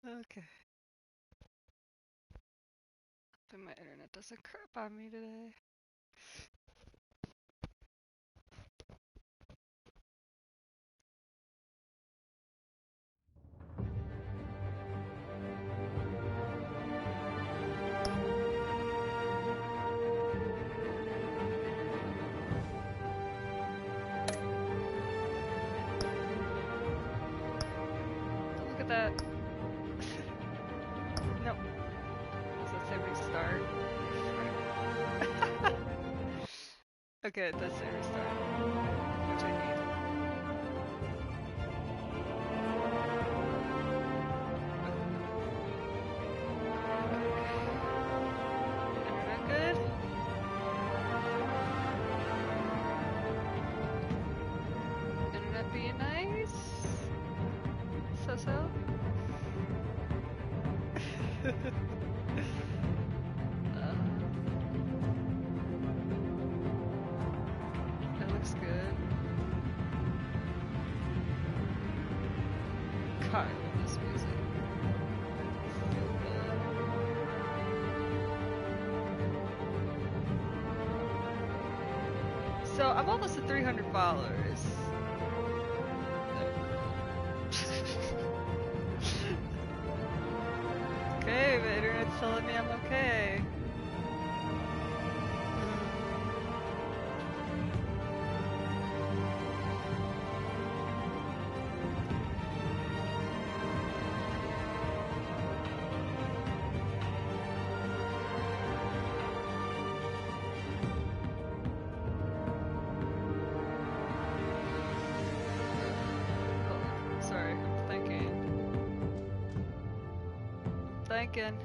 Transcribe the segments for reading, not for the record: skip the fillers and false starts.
Okay. Hoping my internet doesn't crap on me today. Look at that. Nope. Does that say restart? Okay, it does say restart. Which I need. Internet good? Internet being nice? So-so? That looks good. God, I love this music. So good. So I'm almost at 300 followers. Okay, the internet's telling me I'm okay. Sorry, I'm thinking. Thinking.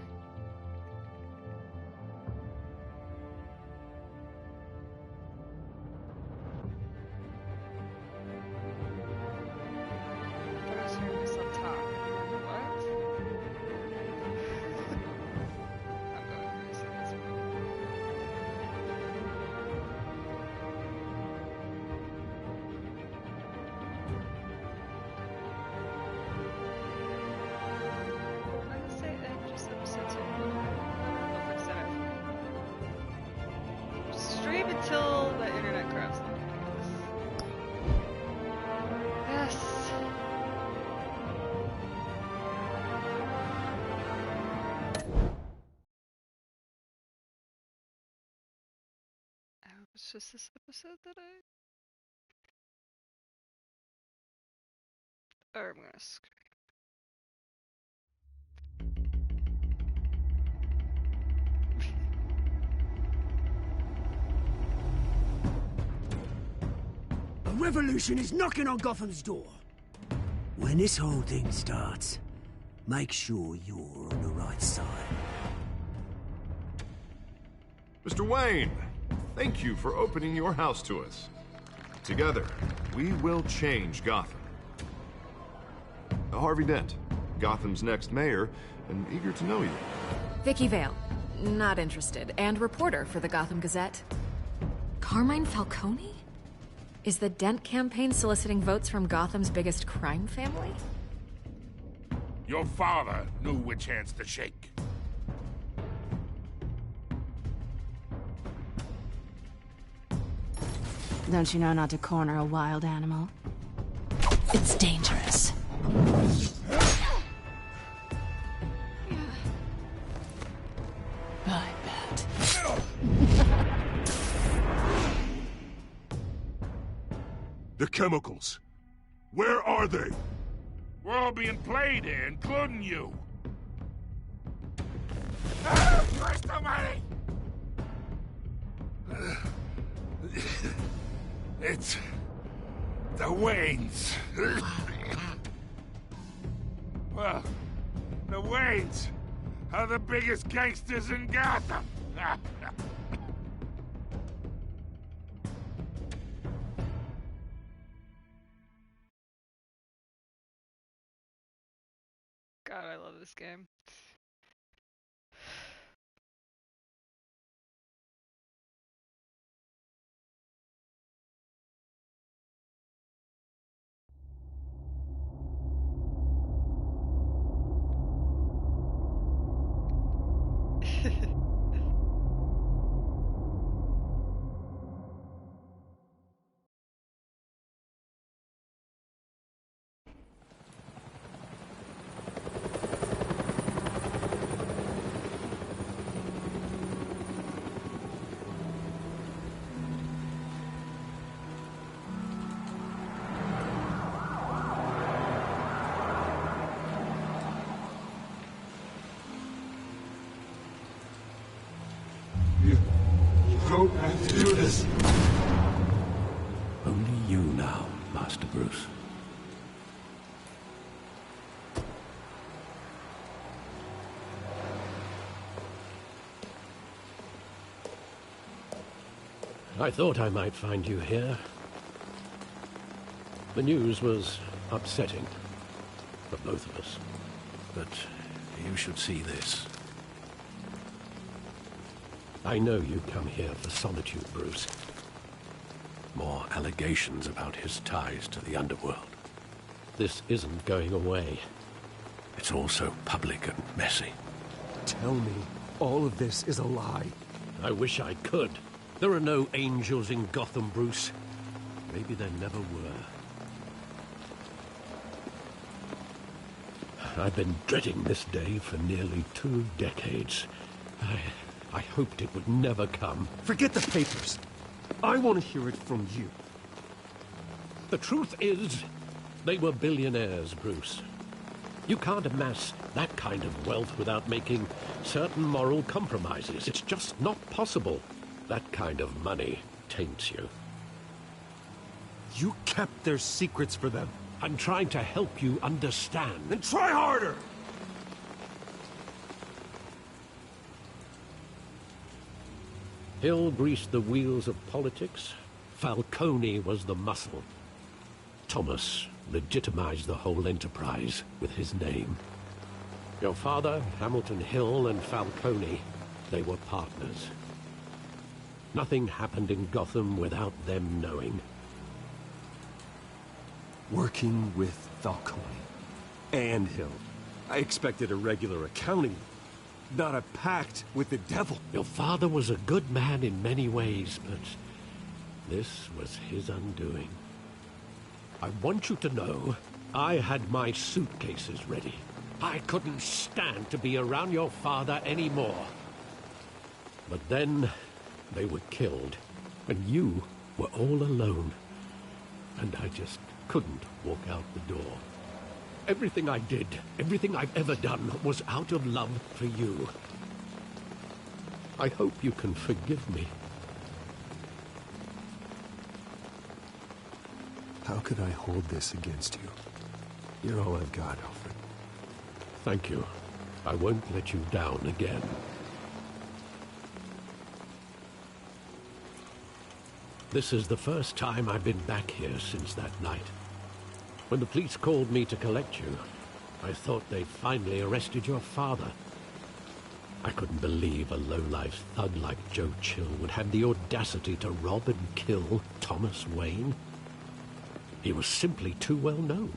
I was hearing myself talk. What? I'm going crazy at this point. I'm gonna say end just episode 2. I don't know if I said it. Stream until the internet craps on me, I guess. Yes! I hope it's just this episode that Or I'm gonna A revolution is knocking on Gotham's door. When this whole thing starts, make sure you're on the right side. Mr. Wayne, thank you for opening your house to us. Together, we will change Gotham. Harvey Dent, Gotham's next mayor, and eager to know you. Vicky Vale, not interested, and reporter for the Gotham Gazette. Carmine Falcone? Is the Dent campaign soliciting votes from Gotham's biggest crime family? Your father knew which hands to shake. Don't you know not to corner a wild animal? It's dangerous. I bet. The chemicals. Where are they? We're all being played here, including you. Christ almighty! It's the Waynes. Well, the Waynes are the biggest gangsters in Gotham. God, I love this game. Master Bruce. I thought I might find you here. The news was upsetting for both of us. But you should see this. I know you come here for solitude, Bruce. More allegations about his ties to the underworld. This isn't going away. It's all so public and messy. Tell me, all of this is a lie. I wish I could. There are no angels in Gotham, Bruce. Maybe there never were. I've been dreading this day for nearly 2 decades. I hoped it would never come. Forget the papers. I want to hear it from you. The truth is, they were billionaires, Bruce. You can't amass that kind of wealth without making certain moral compromises. It's just not possible. That kind of money taints you. You kept their secrets for them. I'm trying to help you understand. Then try harder! Hill greased the wheels of politics. Falcone was the muscle. Thomas legitimized the whole enterprise with his name. Your father, Hamilton Hill, and Falcone, they were partners. Nothing happened in Gotham without them knowing. Working with Falcone and Hill. I expected a regular accounting, not a pact with the devil. Your father was a good man in many ways, but this was his undoing. I want you to know, I had my suitcases ready. I couldn't stand to be around your father anymore. But then, they were killed, and you were all alone. And I just couldn't walk out the door. Everything I did, everything I've ever done, was out of love for you. I hope you can forgive me. How could I hold this against you? You're all I've got, Alfred. Thank you. I won't let you down again. This is the first time I've been back here since that night. When the police called me to collect you, I thought they'd finally arrested your father. I couldn't believe a low-life thug like Joe Chill would have the audacity to rob and kill Thomas Wayne. He was simply too well known.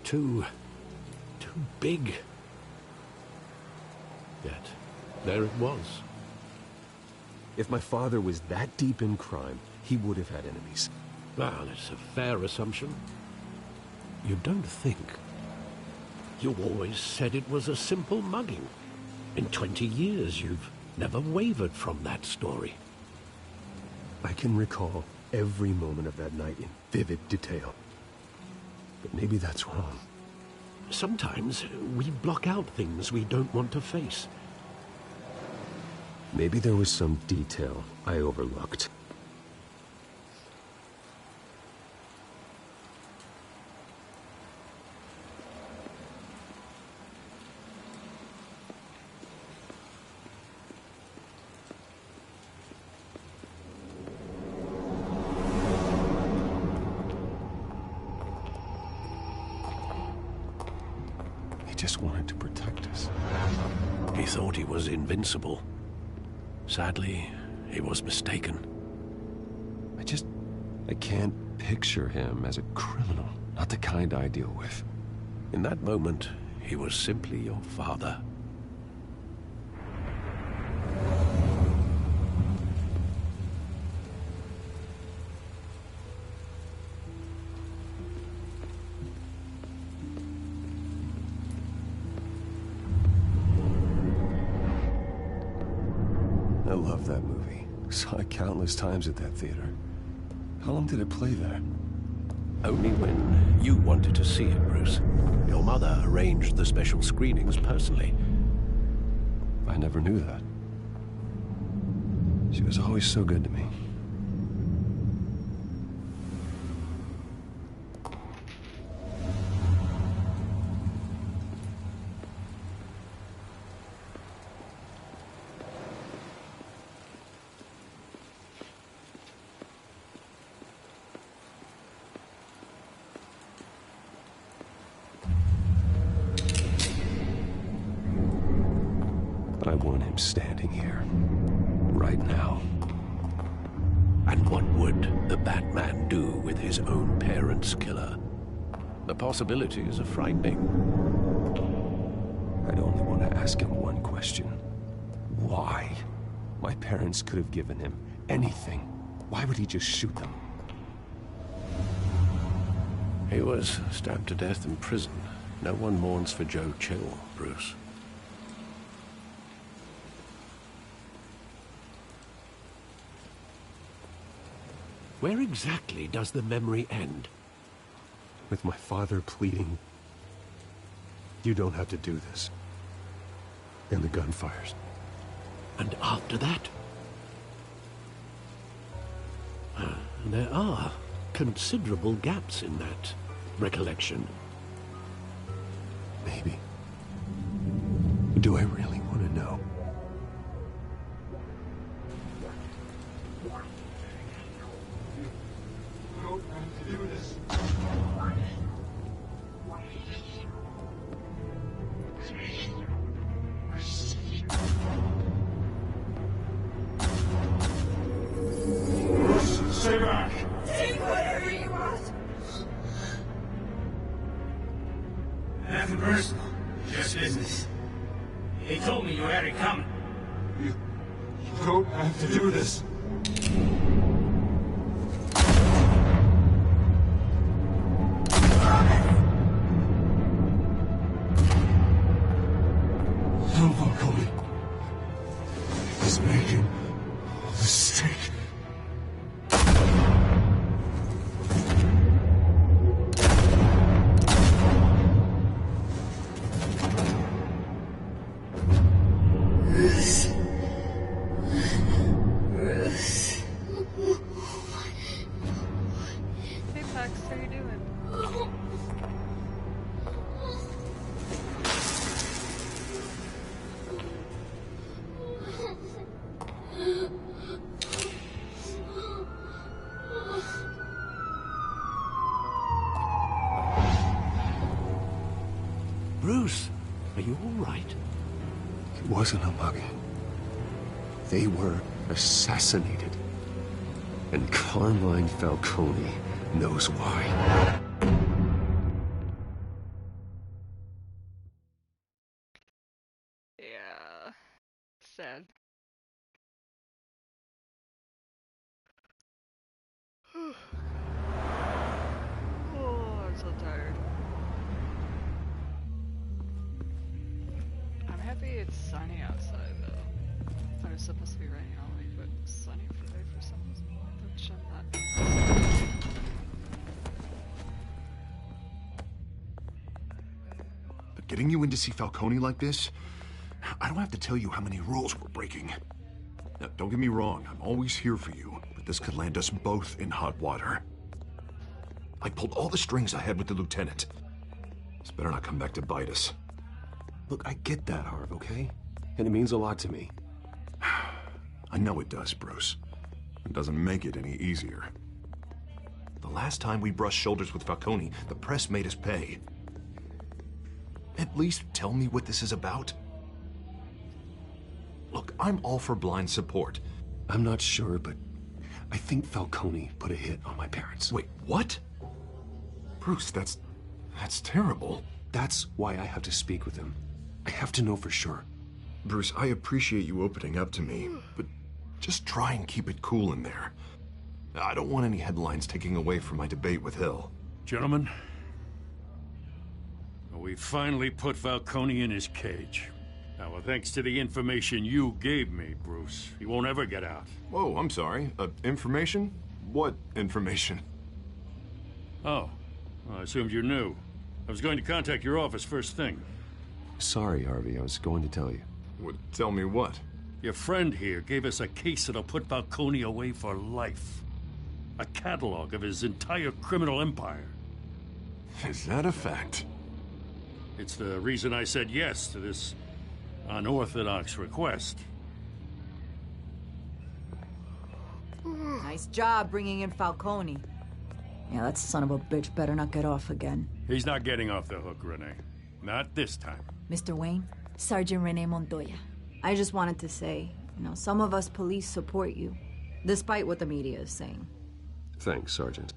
Too big. Yet, there it was. If my father was that deep in crime, he would have had enemies. Well, it's a fair assumption. You don't think. You always said it was a simple mugging. In 20 years, you've never wavered from that story. I can recall every moment of that night in vivid detail. But maybe that's wrong. Sometimes we block out things we don't want to face. Maybe there was some detail I overlooked. He just wanted to protect us. He thought he was invincible. Sadly, he was mistaken. I can't picture him as a criminal. Not the kind I deal with. In that moment, he was simply your father. I love that movie. Saw it countless times at that theater. How long did it play there? Only when you wanted to see it, Bruce. Your mother arranged the special screenings personally. I never knew that. She was always so good to me. want him standing here. Right now. And what would the Batman do with his own parents' killer? The possibilities are frightening. I'd only want to ask him one question. Why? My parents could have given him anything. Why would he just shoot them? He was stabbed to death in prison. No one mourns for Joe Chill, Bruce. Where exactly does the memory end? With my father pleading, "You don't have to do this." And the gun fires. And after that? There are considerable gaps in that recollection. Maybe. Do I really want to know? Stay back! Take whatever you want. Nothing personal, just business. He told me you had it coming. You don't have to do this. No, Falcone. He's making a mistake. Hey Pax, how you doing? Bruce, are you all right? It wasn't a mug. They were assassinated. And Carmine Falcone knows why. Yeah. Sad. Oh, I'm so tired. I'm happy it's sunny outside though. I thought it was supposed to be raining all week, but it's sunny today for some reason. Which I'm not. But getting you in to see Falcone like this, I don't have to tell you how many rules we're breaking. Now, don't get me wrong, I'm always here for you, but this could land us both in hot water. I pulled all the strings I had with the lieutenant. This better not come back to bite us. Look, I get that, Harv, okay? And it means a lot to me. I know it does, Bruce. It doesn't make it any easier. The last time we brushed shoulders with Falcone, the press made us pay. At least tell me what this is about. Look, I'm all for blind support. I'm not sure, but I think Falcone put a hit on my parents. Wait, what? Bruce, that's terrible. That's why I have to speak with him. I have to know for sure. Bruce, I appreciate you opening up to me, but just try and keep it cool in there. I don't want any headlines taking away from my debate with Hill. Gentlemen, we finally put Falcone in his cage. Now, thanks to the information you gave me, Bruce, he won't ever get out. Whoa, I'm sorry. Information? What information? Oh, well, I assumed you knew. I was going to contact your office first thing. Sorry, Harvey, I was going to tell you. Tell me what? Your friend here gave us a case that'll put Falcone away for life. A catalog of his entire criminal empire. Is that a fact? It's the reason I said yes to this unorthodox request. Nice job bringing in Falcone. Yeah, that son of a bitch better not get off again. He's not getting off the hook, Renee. Not this time. Mr. Wayne, Sergeant Renee Montoya. I just wanted to say, some of us police support you, despite what the media is saying. Thanks, Sergeant.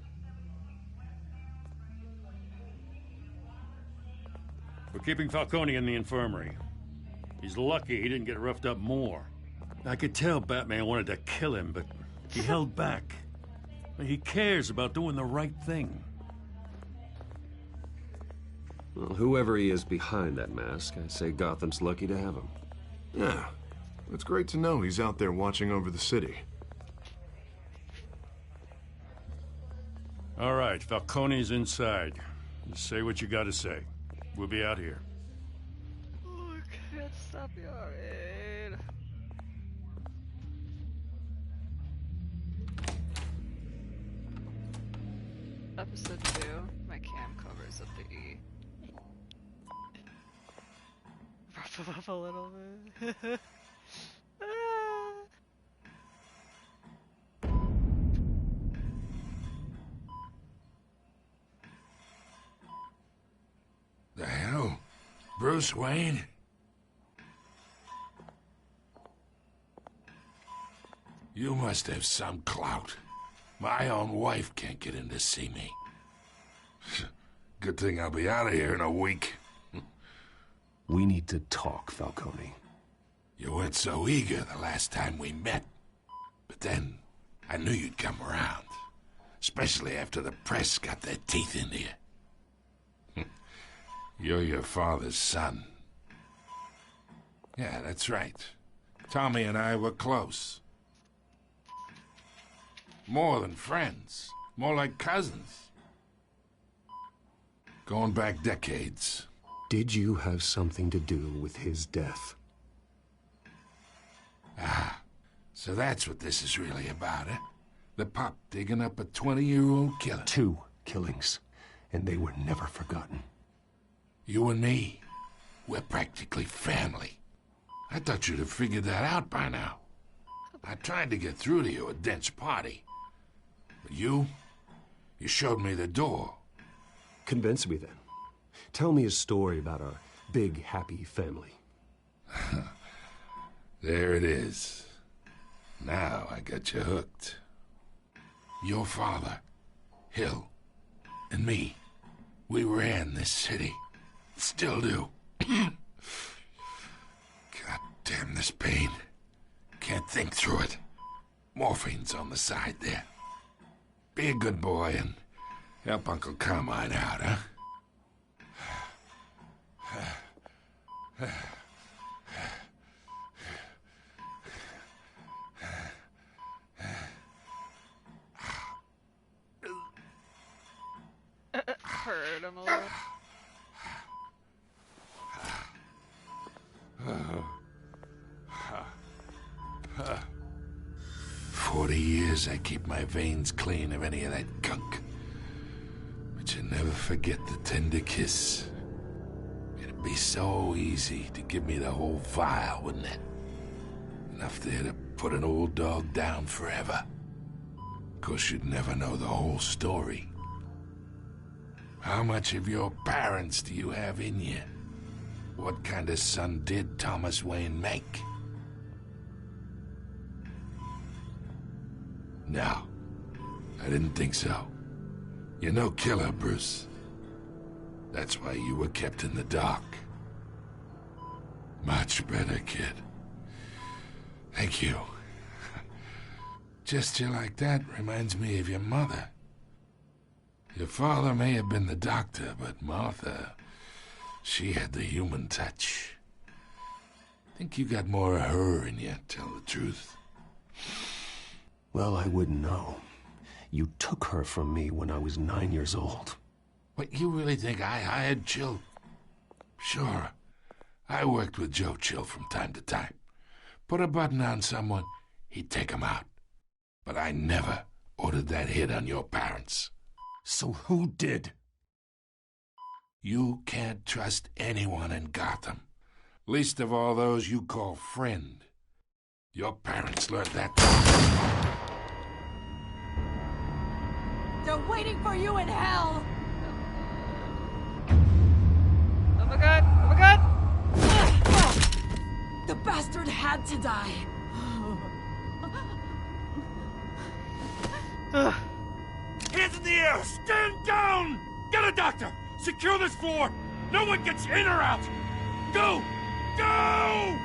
We're keeping Falcone in the infirmary. He's lucky he didn't get roughed up more. I could tell Batman wanted to kill him, but he held back. He cares about doing the right thing. Well, whoever he is behind that mask, I say Gotham's lucky to have him. Yeah, it's great to know he's out there watching over the city. All right, Falcone's inside. Just say what you gotta say. We'll be out here. Oh, I can't stop yawning. Episode 2, my cam covers up the E. Rough it up a little bit. The hell? Bruce Wayne? You must have some clout. My own wife can't get in to see me. Good thing I'll be out of here in a week. We need to talk, Falcone. You weren't so eager the last time we met. But then, I knew you'd come around. Especially after the press got their teeth into you. You're your father's son. Yeah, that's right. Tommy and I were close. More than friends. More like cousins. Going back decades. Did you have something to do with his death? Ah, so that's what this is really about, eh? The pup digging up a 20-year-old killer. 2 killings, and they were never forgotten. You and me, we're practically family. I thought you'd have figured that out by now. I tried to get through to you at Dent's party. But you showed me the door. Convince me then. Tell me a story about our big, happy family. There it is. Now I got you hooked. Your father, Hill, and me, we ran this city. Still do. God damn this pain. Can't think through it. Morphine's on the side there. Be a good boy and help Uncle Carmine out, huh? Hurt him a little. 40 years I keep my veins clean of any of that gunk. But you never forget the tender kiss. It'd be so easy to give me the whole vial, wouldn't it? Enough there to put an old dog down forever. Of course, you'd never know the whole story. How much of your parents do you have in you? What kind of son did Thomas Wayne make? No, I didn't think so. You're no killer, Bruce. That's why you were kept in the dark. Much better, kid. Thank you. Gesture like that reminds me of your mother. Your father may have been the doctor, but Martha, she had the human touch. Think you got more of her in you, tell the truth. Well, I wouldn't know. You took her from me when I was 9 years old. What, you really think I hired Chill? Sure. I worked with Joe Chill from time to time. Put a button on someone, he'd take him out. But I never ordered that hit on your parents. So who did? You can't trust anyone in Gotham. Least of all those you call friend. Your parents learned that. They're waiting for you in hell! Oh my god! Oh my god! The bastard had to die. Hands in the air! Stand down! Get a doctor! Secure this floor! No one gets in or out! Go! Go!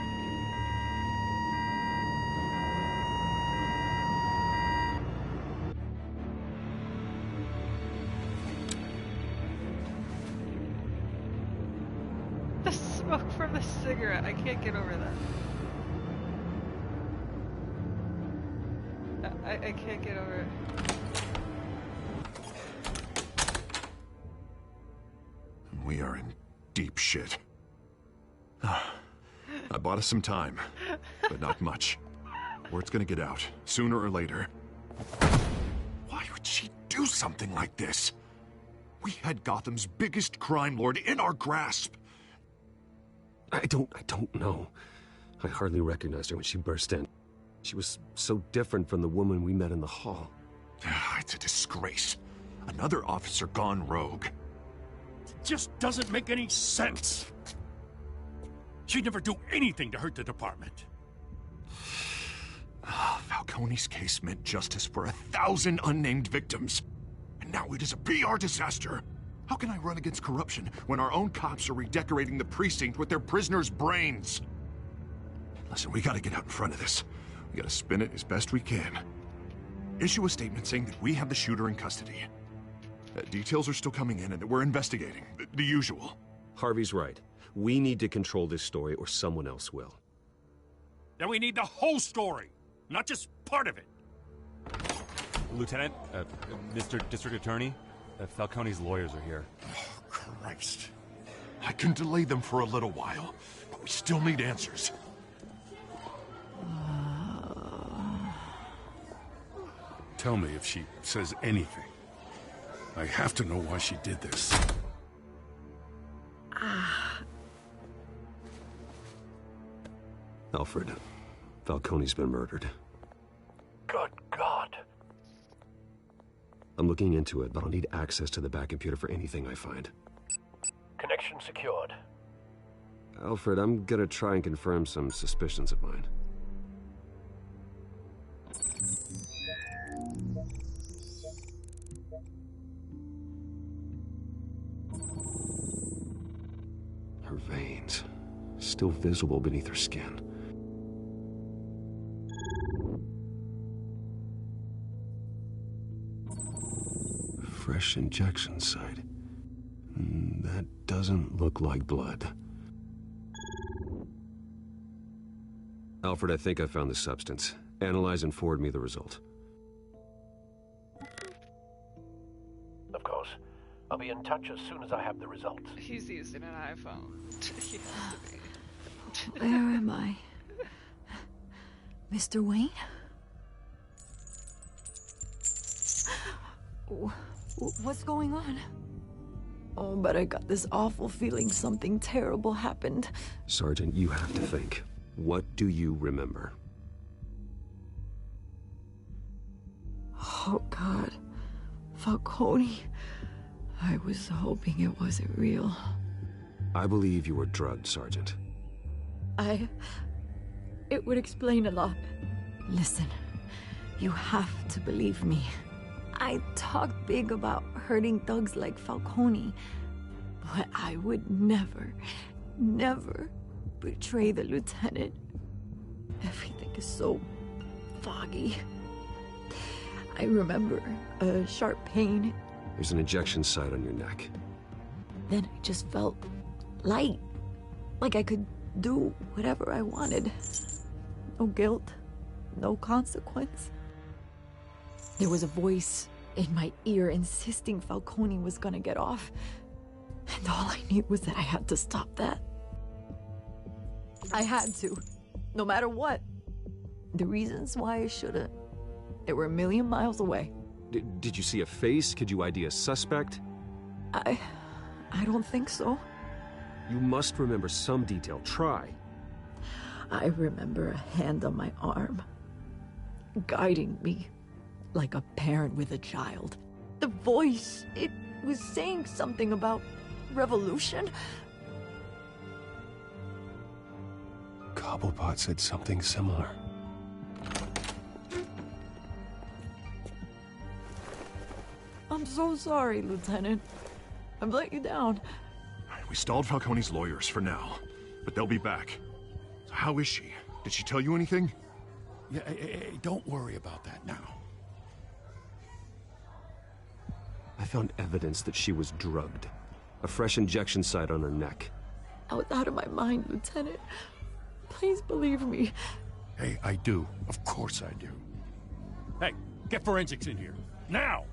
The smoke from the cigarette. I can't get over that. I can't get over it. We are in deep shit. I bought us some time, but not much. Word's gonna get out, sooner or later. Why would she do something like this? We had Gotham's biggest crime lord in our grasp. I don't know. I hardly recognized her when she burst in. She was so different from the woman we met in the hall. It's a disgrace. Another officer gone rogue. Just doesn't make any sense. She'd never do anything to hurt the department. Falcone's case meant justice for 1,000 unnamed victims. And now it is a PR disaster. How can I run against corruption when our own cops are redecorating the precinct with their prisoners' brains? Listen, we gotta get out in front of this. We gotta spin it as best we can. Issue a statement saying that we have the shooter in custody. Details are still coming in and that we're investigating. The usual. Harvey's right. We need to control this story or someone else will. Then we need the whole story, not just part of it. Lieutenant, Mr. District Attorney, Falcone's lawyers are here. Oh, Christ. I can delay them for a little while, but we still need answers. Tell me if she says anything. I have to know why she did this. Alfred, Falcone's been murdered. Good God. I'm looking into it, but I'll need access to the back computer for anything I find. Connection secured. Alfred, I'm gonna try and confirm some suspicions of mine. Her veins, still visible beneath her skin. Fresh injection site. That doesn't look like blood. Alfred, I think I found the substance. Analyze and forward me the result. Of course. I'll be in touch as soon as I have the result. He's using an iPhone. He has to be. Where am I? Mr. Wayne? What's going on? Oh, but I got this awful feeling something terrible happened. Sergeant, you have to think. What do you remember? Oh, God. Falcone. I was hoping it wasn't real. I believe you were drugged, Sergeant. It would explain a lot. Listen, you have to believe me. I talked big about hurting thugs like Falcone, but I would never, never betray the lieutenant. Everything is so foggy. I remember a sharp pain. There's an injection site on your neck. Then I just felt light, like I could do whatever I wanted. No guilt, no consequence. There was a voice in my ear insisting Falcone was gonna get off. And all I knew was that I had to stop that. I had to, no matter what. The reasons why I shouldn't, they were a million miles away. Did you see a face? Could you ID a suspect? I don't think so. You must remember some detail. Try. I remember a hand on my arm, guiding me like a parent with a child. The voice, it was saying something about revolution. Cobblepot said something similar. I'm so sorry, Lieutenant. I've let you down. We stalled Falcone's lawyers for now, but they'll be back. So how is she? Did she tell you anything? Yeah, don't worry about that now. I found evidence that she was drugged. A fresh injection site on her neck. I was out of my mind, Lieutenant. Please believe me. Hey, I do. Of course I do. Hey, get forensics in here. Now!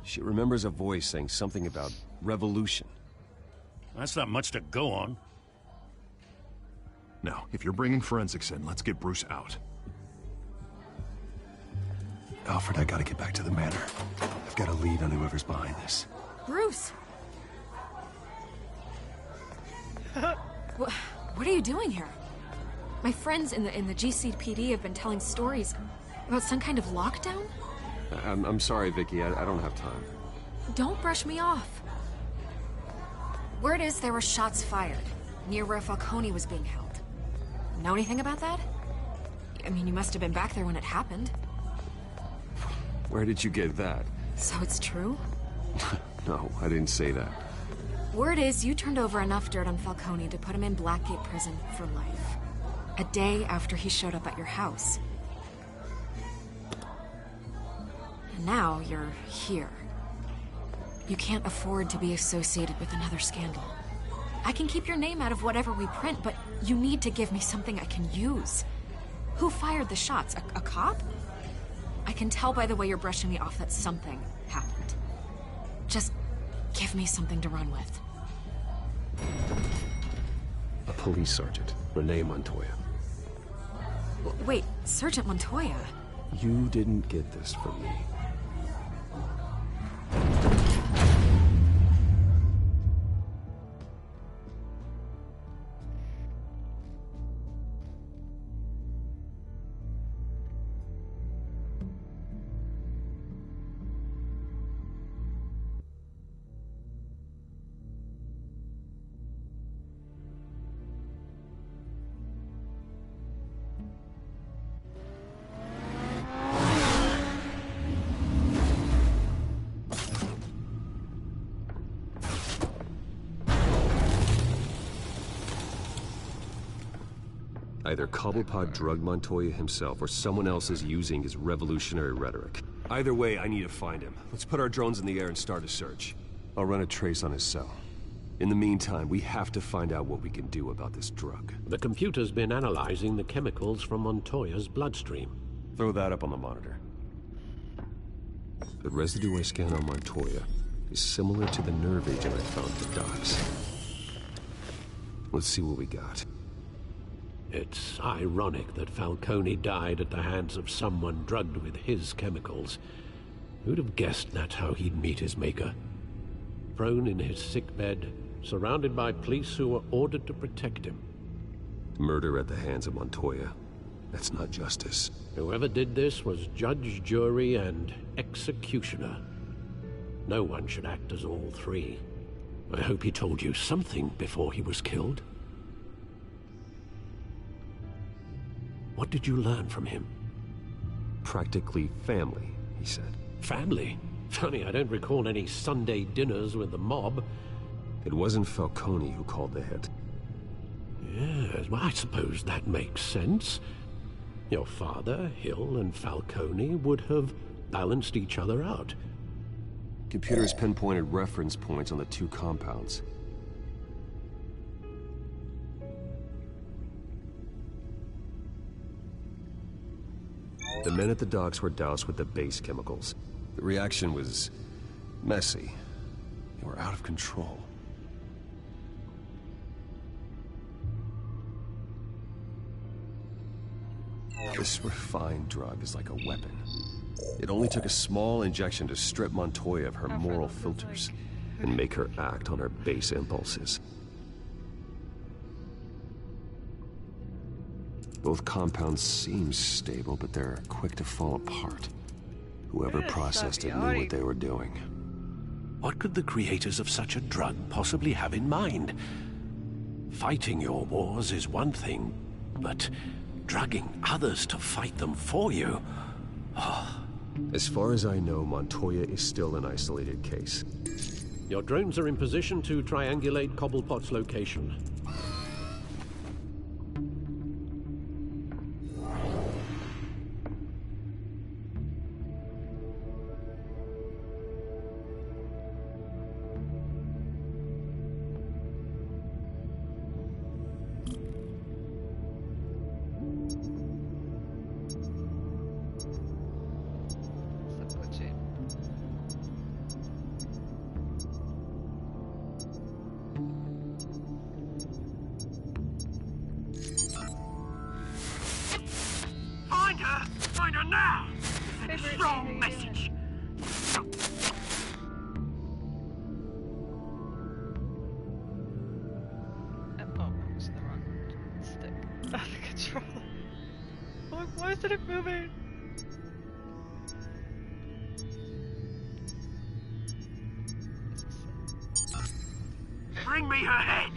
She remembers a voice saying something about revolution. That's not much to go on. Now, if you're bringing forensics in, let's get Bruce out. Alfred, I gotta get back to the manor. I've got a lead on whoever's behind this. Bruce! What are you doing here? My friends in the GCPD have been telling stories about some kind of lockdown? I'm sorry, Vicky. I don't have time. Don't brush me off. Word is there were shots fired near where Falcone was being held. Know anything about that? I mean, you must have been back there when it happened. Where did you get that? So it's true? No, I didn't say that. Word is you turned over enough dirt on Falcone to put him in Blackgate Prison for life. A day after he showed up at your house. And now you're here. You can't afford to be associated with another scandal. I can keep your name out of whatever we print, but you need to give me something I can use. Who fired the shots? A cop? I can tell by the way you're brushing me off that something happened. Just give me something to run with. A police sergeant, Renee Montoya. Wait, Sergeant Montoya? You didn't get this from me. Either Cobblepot drugged Montoya himself, or someone else is using his revolutionary rhetoric. Either way, I need to find him. Let's put our drones in the air and start a search. I'll run a trace on his cell. In the meantime, we have to find out what we can do about this drug. The computer's been analyzing the chemicals from Montoya's bloodstream. Throw that up on the monitor. The residue I scanned on Montoya is similar to the nerve agent I found at the docks. Let's see what we got. It's ironic that Falcone died at the hands of someone drugged with his chemicals. Who'd have guessed that's how he'd meet his maker? Prone in his sickbed, surrounded by police who were ordered to protect him. Murder at the hands of Montoya. That's not justice. Whoever did this was judge, jury, and executioner. No one should act as all three. I hope he told you something before he was killed. What did you learn from him? Practically family, he said. Family? Funny, I don't recall any Sunday dinners with the mob. It wasn't Falcone who called the hit. Yes, well, I suppose that makes sense. Your father, Hill, and Falcone would have balanced each other out. Computers pinpointed reference points on the two compounds. The men at the docks were doused with the base chemicals. The reaction was messy. They were out of control. This refined drug is like a weapon. It only took a small injection to strip Montoya of her moral filters and make her act on her base impulses. Both compounds seem stable, but they're quick to fall apart. Whoever processed it knew what they were doing. What could the creators of such a drug possibly have in mind? Fighting your wars is one thing, but dragging others to fight them for you... As far as I know, Montoya is still an isolated case. Your drones are in position to triangulate Cobblepot's location. Find her now! Send a strong message! Oh, I'm using the wrong stick. The controller. Why isn't it moving? Bring me her head!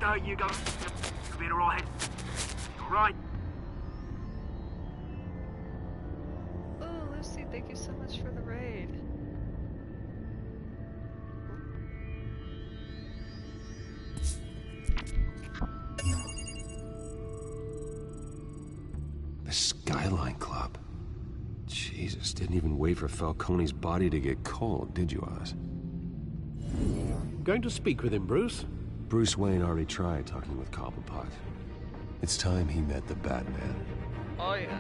There you go. You'll be alright. Alright. Oh, Lucy, thank you so much for the raid. The Skyline Club. Jesus, didn't even wait for Falcone's body to get cold, did you, Oz? Going to speak with him, Bruce? Bruce Wayne already tried talking with Cobblepot. It's time he met the Batman. Oh, yes.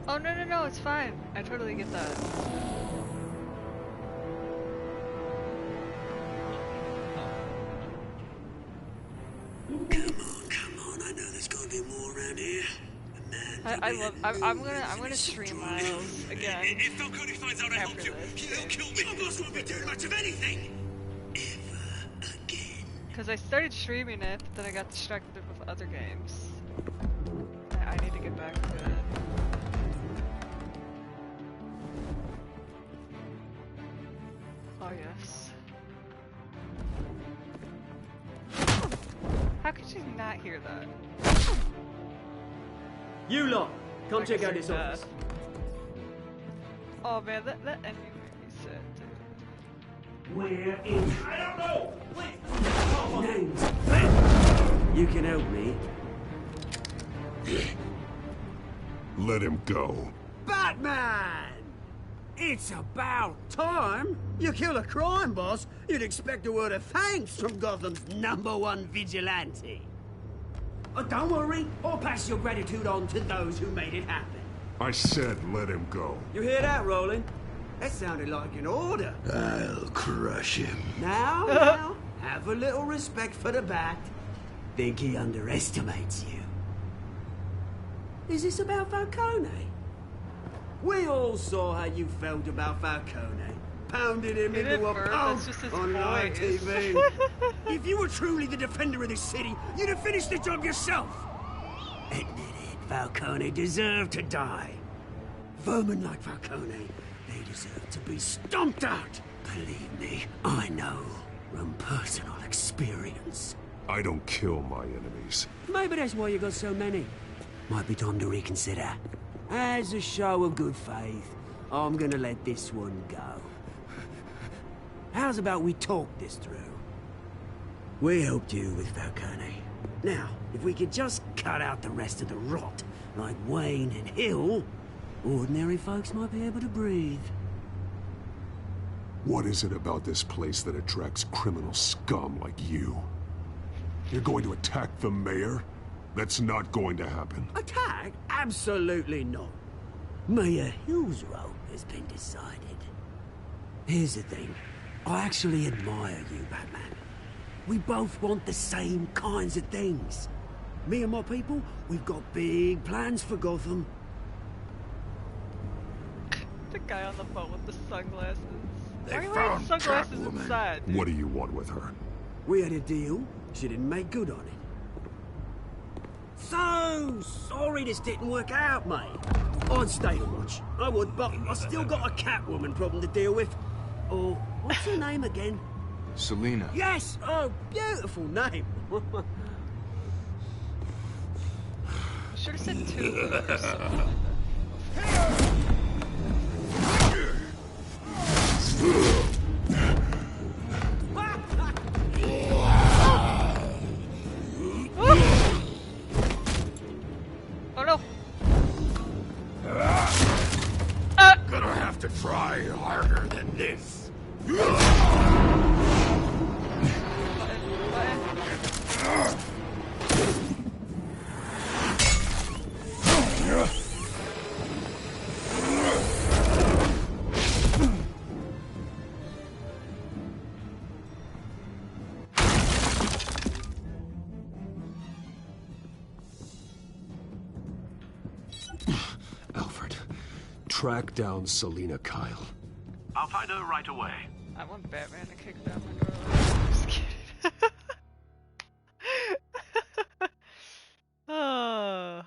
Oh, no, it's fine. I totally get that. Come on, I know there's gotta be more around here. I'm gonna stream Miles again. If Falcone finds out I helped you, he'll kill me. My boss won't be doing much of anything. Ever again. Because I started streaming it, but then I got distracted with other games. I need to get back to it. Oh yes. How could you not hear that? You lot, come check out this office. Oh man, that ending made me sad too. Where is... I don't know! Wait! Names. You can help me. Let him go. Batman! It's about time. You kill a crime boss, you'd expect a word of thanks from Gotham's #1 vigilante. Oh, don't worry, I'll pass your gratitude on to those who made it happen. I said let him go. You hear that, Roland? That sounded like an order. I'll crush him. Now, have a little respect for the Bat. Think he underestimates you. Is this about Falcone? We all saw how you felt about Falcone. Pounded him into a pulp on live TV. If you were truly the defender of this city, you'd have finished the job yourself. Admit it, Falcone deserved to die. Vermin like Falcone, they deserve to be stomped out. Believe me, I know from personal experience. I don't kill my enemies. Maybe that's why you got so many. Might be time to reconsider. As a show of good faith, I'm gonna let this one go. How's about we talk this through? We helped you with Falcone. Now, if we could just cut out the rest of the rot, like Wayne and Hill, ordinary folks might be able to breathe. What is it about this place that attracts criminal scum like you? You're going to attack the mayor? That's not going to happen. Attack? Absolutely not. Mayor Hill's role has been decided. Here's the thing. I actually admire you, Batman. We both want the same kinds of things. Me and my people, we've got big plans for Gotham. The guy on the boat with the sunglasses. They Why are you wearing found sunglasses Catwoman. inside, dude? What do you want with her? We had a deal. She didn't make good on it. So sorry this didn't work out, mate. I'd stay to watch. I would, but I still got a Catwoman problem to deal with. Oh, what's her name again? Selina. Yes! Oh, beautiful name. Should have said two or something. Oh no! Gonna have to try harder than this. Alfred, track down Selina Kyle. I'll find her right away. I want Batman to kick down my door. I'm just kidding. Oh.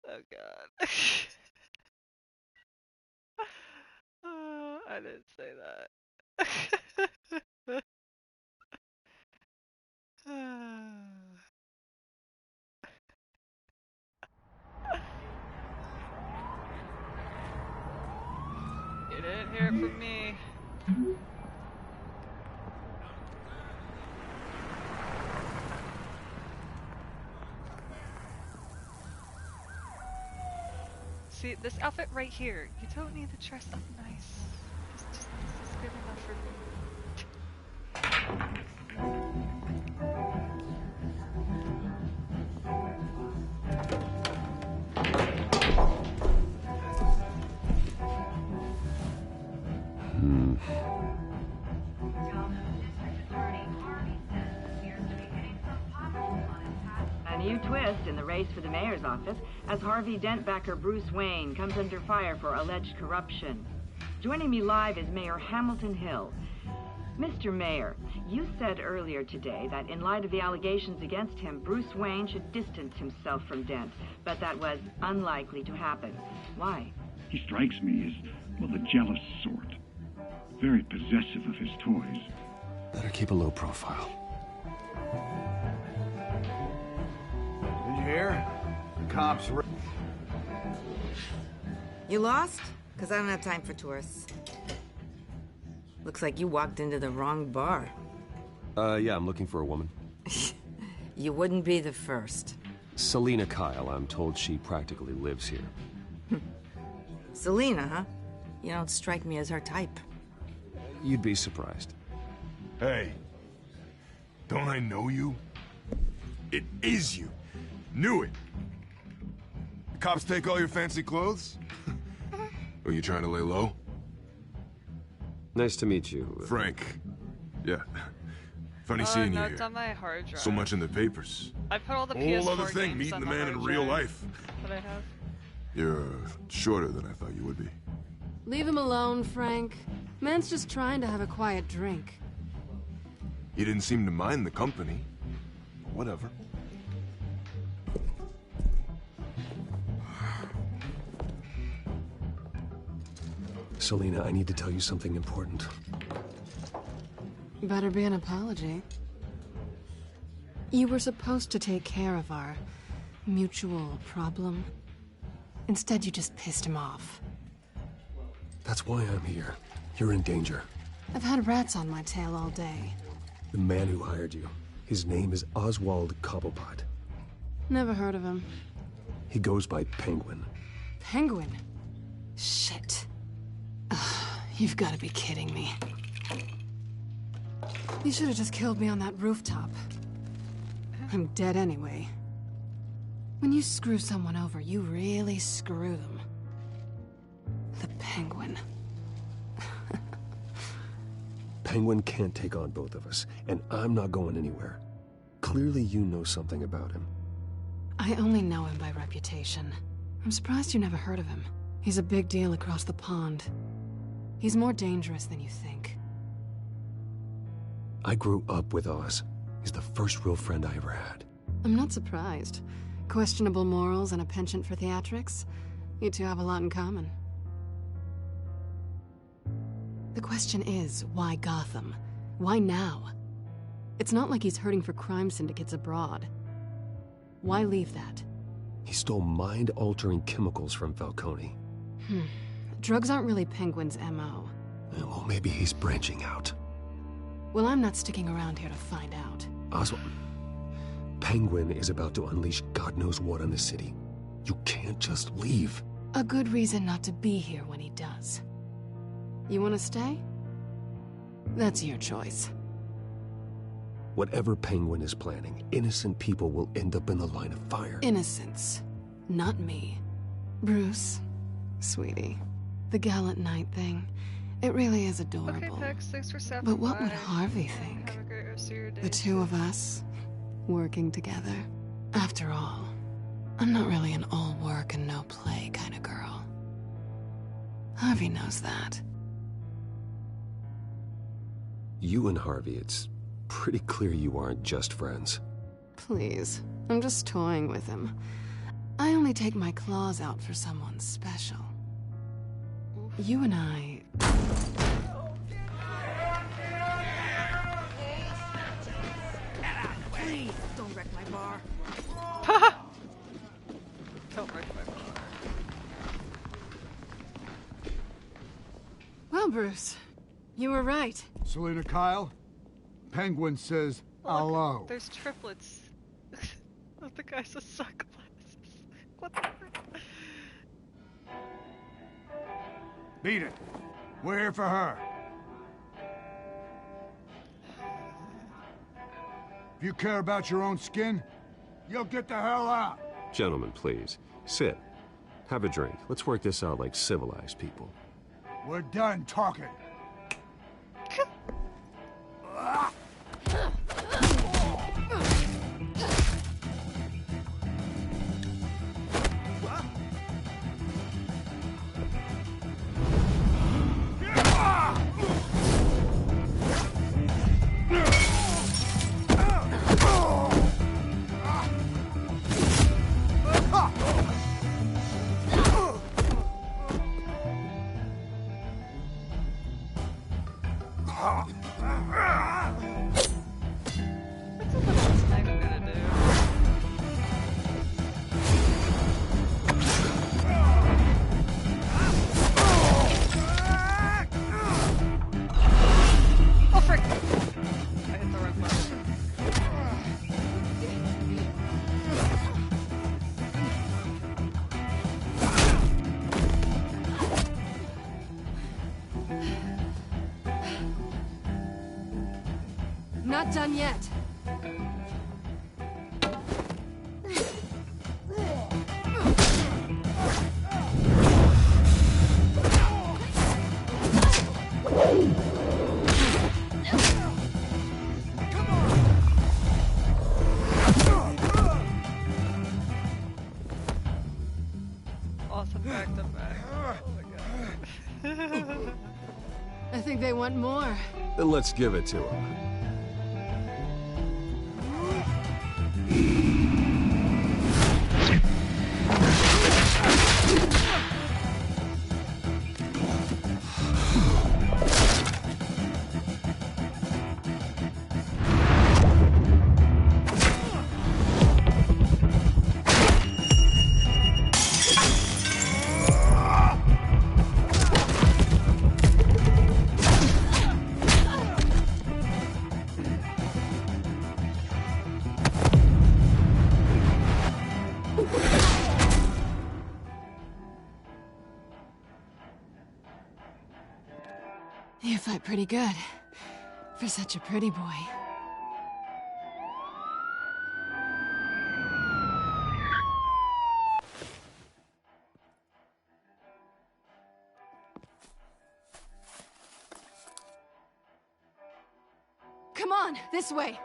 Oh god. Oh, I didn't say that. You didn't hear it from me. See, this outfit right here, you don't need to dress up nice. This is good enough for me. A new twist in the race for the mayor's office as Harvey Dent backer Bruce Wayne comes under fire for alleged corruption. Joining me live is Mayor Hamilton Hill. Mr. Mayor, you said earlier today that in light of the allegations against him, Bruce Wayne should distance himself from Dent, but that was unlikely to happen. Why? He strikes me as, well, the jealous sort. Very possessive of his toys. Better keep a low profile. Did you hear? The cops. You lost? Because I don't have time for tourists. Looks like you walked into the wrong bar. Yeah, I'm looking for a woman. You wouldn't be the first. Selina Kyle, I'm told she practically lives here. Selina, huh? You don't strike me as her type. You'd be surprised. Hey, don't I know you? It is you. Knew it. The cops take all your fancy clothes? Are you trying to lay low? Nice to meet you. Frank. Yeah. Funny seeing you no, here. it's on my hard drive. So much in the papers. I put all the PS4 Whole other thing, games meeting on the my man in hard real drive life. that I have. You're shorter than I thought you would be. Leave him alone, Frank. Man's just trying to have a quiet drink. You didn't seem to mind the company. Whatever. Selina, I need to tell you something important. Better be an apology. You were supposed to take care of our mutual problem. Instead, you just pissed him off. That's why I'm here. You're in danger. I've had rats on my tail all day. The man who hired you, his name is Oswald Cobblepot. Never heard of him. He goes by Penguin. Penguin? Shit. Ugh, you've got to be kidding me. You should have just killed me on that rooftop. I'm dead anyway. When you screw someone over, you really screw them. The Penguin. Penguin can't take on both of us, and I'm not going anywhere. Clearly you know something about him. I only know him by reputation. I'm surprised you never heard of him. He's a big deal across the pond. He's more dangerous than you think. I grew up with Oz. He's the first real friend I ever had. I'm not surprised. Questionable morals and a penchant for theatrics. You two have a lot in common. The question is, why Gotham? Why now? It's not like he's hurting for crime syndicates abroad. Why leave that? He stole mind-altering chemicals from Falcone. Drugs aren't really Penguin's MO. Well, maybe he's branching out. Well, I'm not sticking around here to find out. Oswald, Penguin is about to unleash God knows what on the city. You can't just leave. A good reason not to be here when he does. You want to stay? That's your choice. Whatever Penguin is planning, innocent people will end up in the line of fire. Innocence. Not me. Bruce, sweetie, the gallant knight thing, it really is adorable. Okay, Pex, thanks for stopping But what by. would Harvey think? Have a great rest of your day. The two of us, working together. After all, I'm not really an all work and no play kind of girl. Harvey knows that. You and Harvey, it's pretty clear you aren't just friends. Please, I'm just toying with him. I only take my claws out for someone special. You and I... Please, don't wreck my bar. Don't wreck my bar. Well, Bruce, you were right. Selina Kyle, Penguin says hello. There's triplets. The guys with sunglasses. What the frick? Beat it. We're here for her. If you care about your own skin, you'll get the hell out. Gentlemen, please. Sit. Have a drink. Let's work this out like civilized people. We're done talking. Not done yet. Awesome back to back. Oh my god. I think they want more. Then let's give it to them. You fight pretty good. For such a pretty boy. Come on, this way.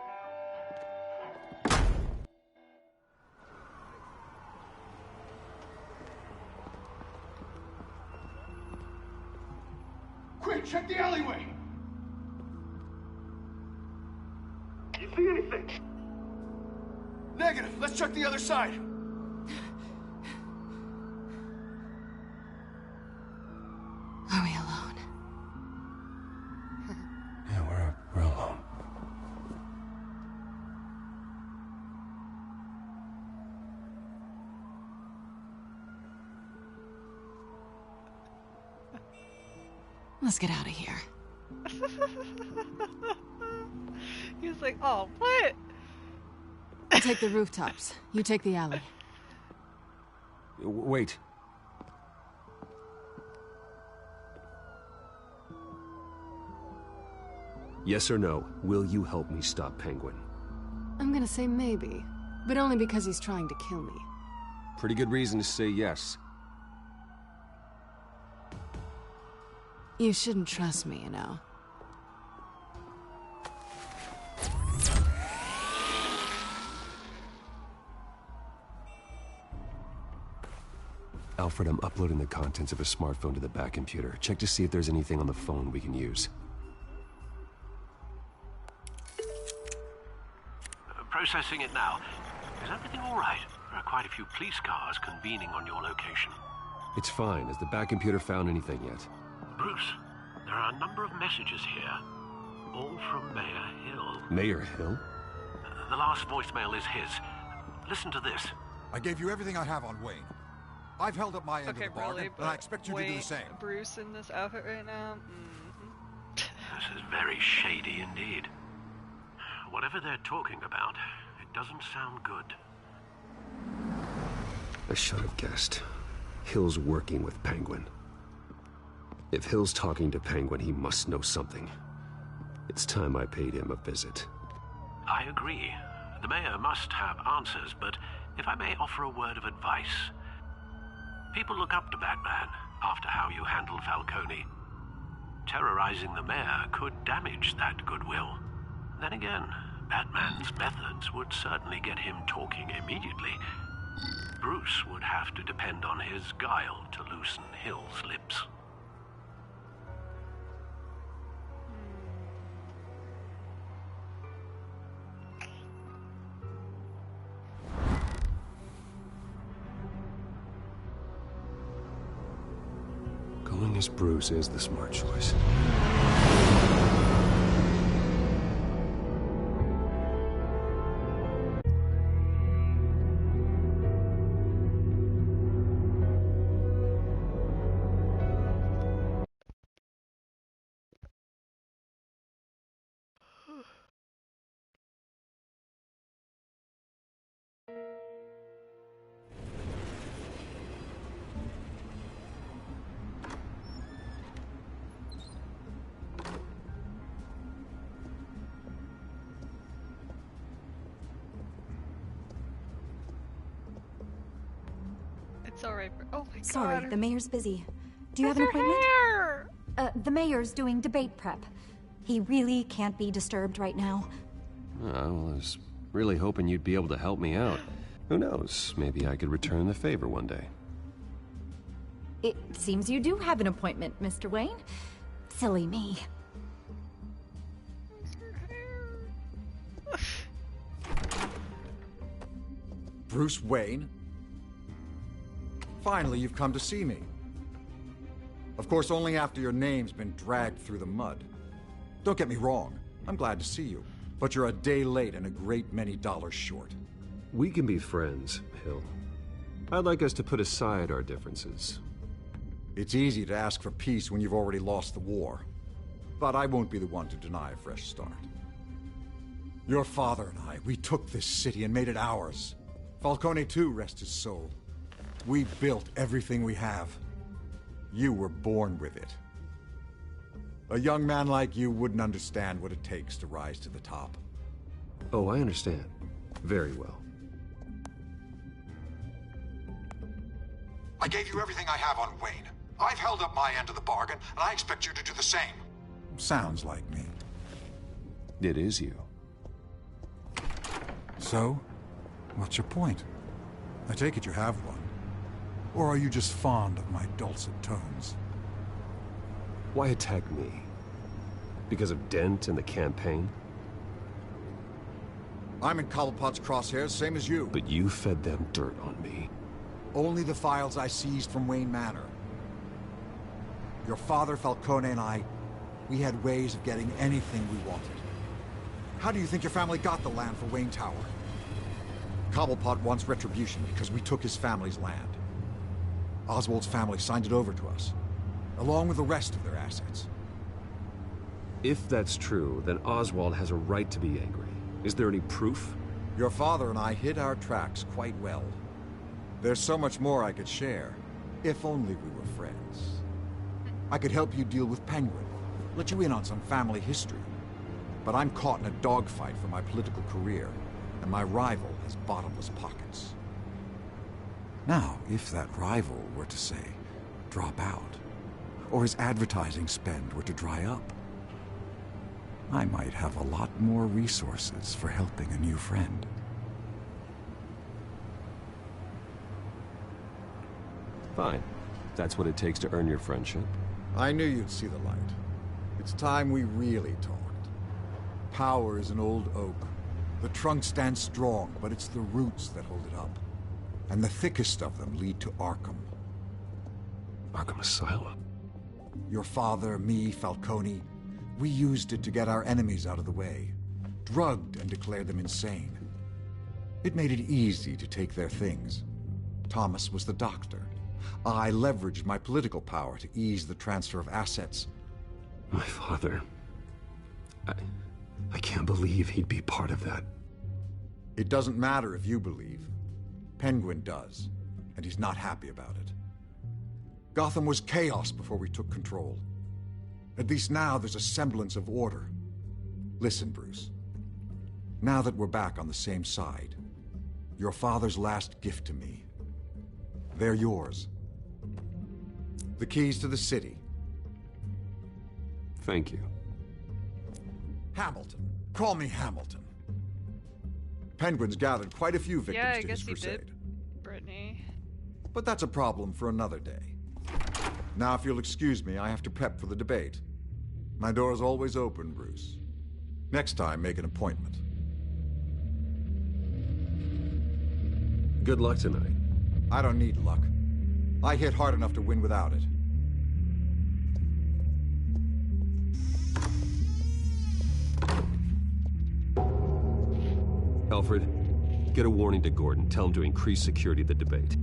Hey, check the alleyway! You see anything? Negative. Let's check the other side. Are we alone? Yeah, we're alone. Let's get out of here. He's like, oh, what? I'll take the rooftops. You take the alley. Wait. Yes or no, will you help me stop Penguin? I'm gonna say maybe, but only because he's trying to kill me. Pretty good reason to say yes. You shouldn't trust me, you know. Alfred, I'm uploading the contents of a smartphone to the back computer. Check to see if there's anything on the phone we can use. Processing it now. Is everything all right? There are quite a few police cars convening on your location. It's fine. Has the back computer found anything yet? Bruce, there are a number of messages here, all from Mayor Hill. Mayor Hill? The last voicemail is his. Listen to this. I gave you everything I have on Wayne. I've held up my end of the bargain, really, and I expect you to do the same. Bruce in this outfit right now? This is very shady indeed. Whatever they're talking about, it doesn't sound good. I should have guessed. Hill's working with Penguin. If Hill's talking to Penguin, he must know something. It's time I paid him a visit. I agree. The mayor must have answers, but if I may offer a word of advice. People look up to Batman after how you handled Falcone. Terrorizing the mayor could damage that goodwill. Then again, Batman's methods would certainly get him talking immediately. Bruce would have to depend on his guile to loosen Hill's lips. Going as Bruce is the smart choice. It's alright. Oh my god. Sorry, the mayor's busy. Do you have an Where's her appointment? hair? The mayor's doing debate prep. He really can't be disturbed right now. I was really hoping you'd be able to help me out. Who knows? Maybe I could return the favor one day. It seems you do have an appointment, Mr. Wayne. Silly me. Bruce Wayne? Finally, you've come to see me. Of course, only after your name's been dragged through the mud. Don't get me wrong, I'm glad to see you. But you're a day late and a great many dollars short. We can be friends, Hill. I'd like us to put aside our differences. It's easy to ask for peace when you've already lost the war. But I won't be the one to deny a fresh start. Your father and I, we took this city and made it ours. Falcone too, rest his soul. We built everything we have. You were born with it. A young man like you wouldn't understand what it takes to rise to the top. Oh, I understand. Very well. I gave you everything I have on Wayne. I've held up my end of the bargain, and I expect you to do the same. Sounds like me. It is you. So, what's your point? I take it you have one. Or are you just fond of my dulcet tones? Why attack me? Because of Dent and the campaign? I'm in Cobblepot's crosshairs, same as you. But you fed them dirt on me. Only the files I seized from Wayne Manor. Your father, Falcone, and I, we had ways of getting anything we wanted. How do you think your family got the land for Wayne Tower? Cobblepot wants retribution because we took his family's land. Oswald's family signed it over to us, along with the rest of their assets. If that's true, then Oswald has a right to be angry. Is there any proof? Your father and I hid our tracks quite well. There's so much more I could share, if only we were friends. I could help you deal with Penguin, let you in on some family history. But I'm caught in a dogfight for my political career, and my rival has bottomless pockets. Now, if that rival were to, say, drop out, or his advertising spend were to dry up, I might have a lot more resources for helping a new friend. Fine. That's what it takes to earn your friendship. I knew you'd see the light. It's time we really talked. Power is an old oak. The trunk stands strong, but it's the roots that hold it up. And the thickest of them lead to Arkham. Arkham Asylum? Your father, me, Falcone, we used it to get our enemies out of the way. Drugged and declared them insane. It made it easy to take their things. Thomas was the doctor. I leveraged my political power to ease the transfer of assets. My father... I can't believe he'd be part of that. It doesn't matter if you believe. Penguin does, and he's not happy about it. Gotham was chaos before we took control. At least now there's a semblance of order. Listen, Bruce. Now that we're back on the same side, your father's last gift to me, they're yours. The keys to the city. Thank you. Hamilton. Call me Hamilton. Penguin's gathered quite a few victims to his crusade. Did, Brittany. But that's a problem for another day. Now, if you'll excuse me, I have to prep for the debate. My door's always open, Bruce. Next time, make an appointment. Good luck tonight. I don't need luck. I hit hard enough to win without it. Alfred, get a warning to Gordon. Tell him to increase security at the debate.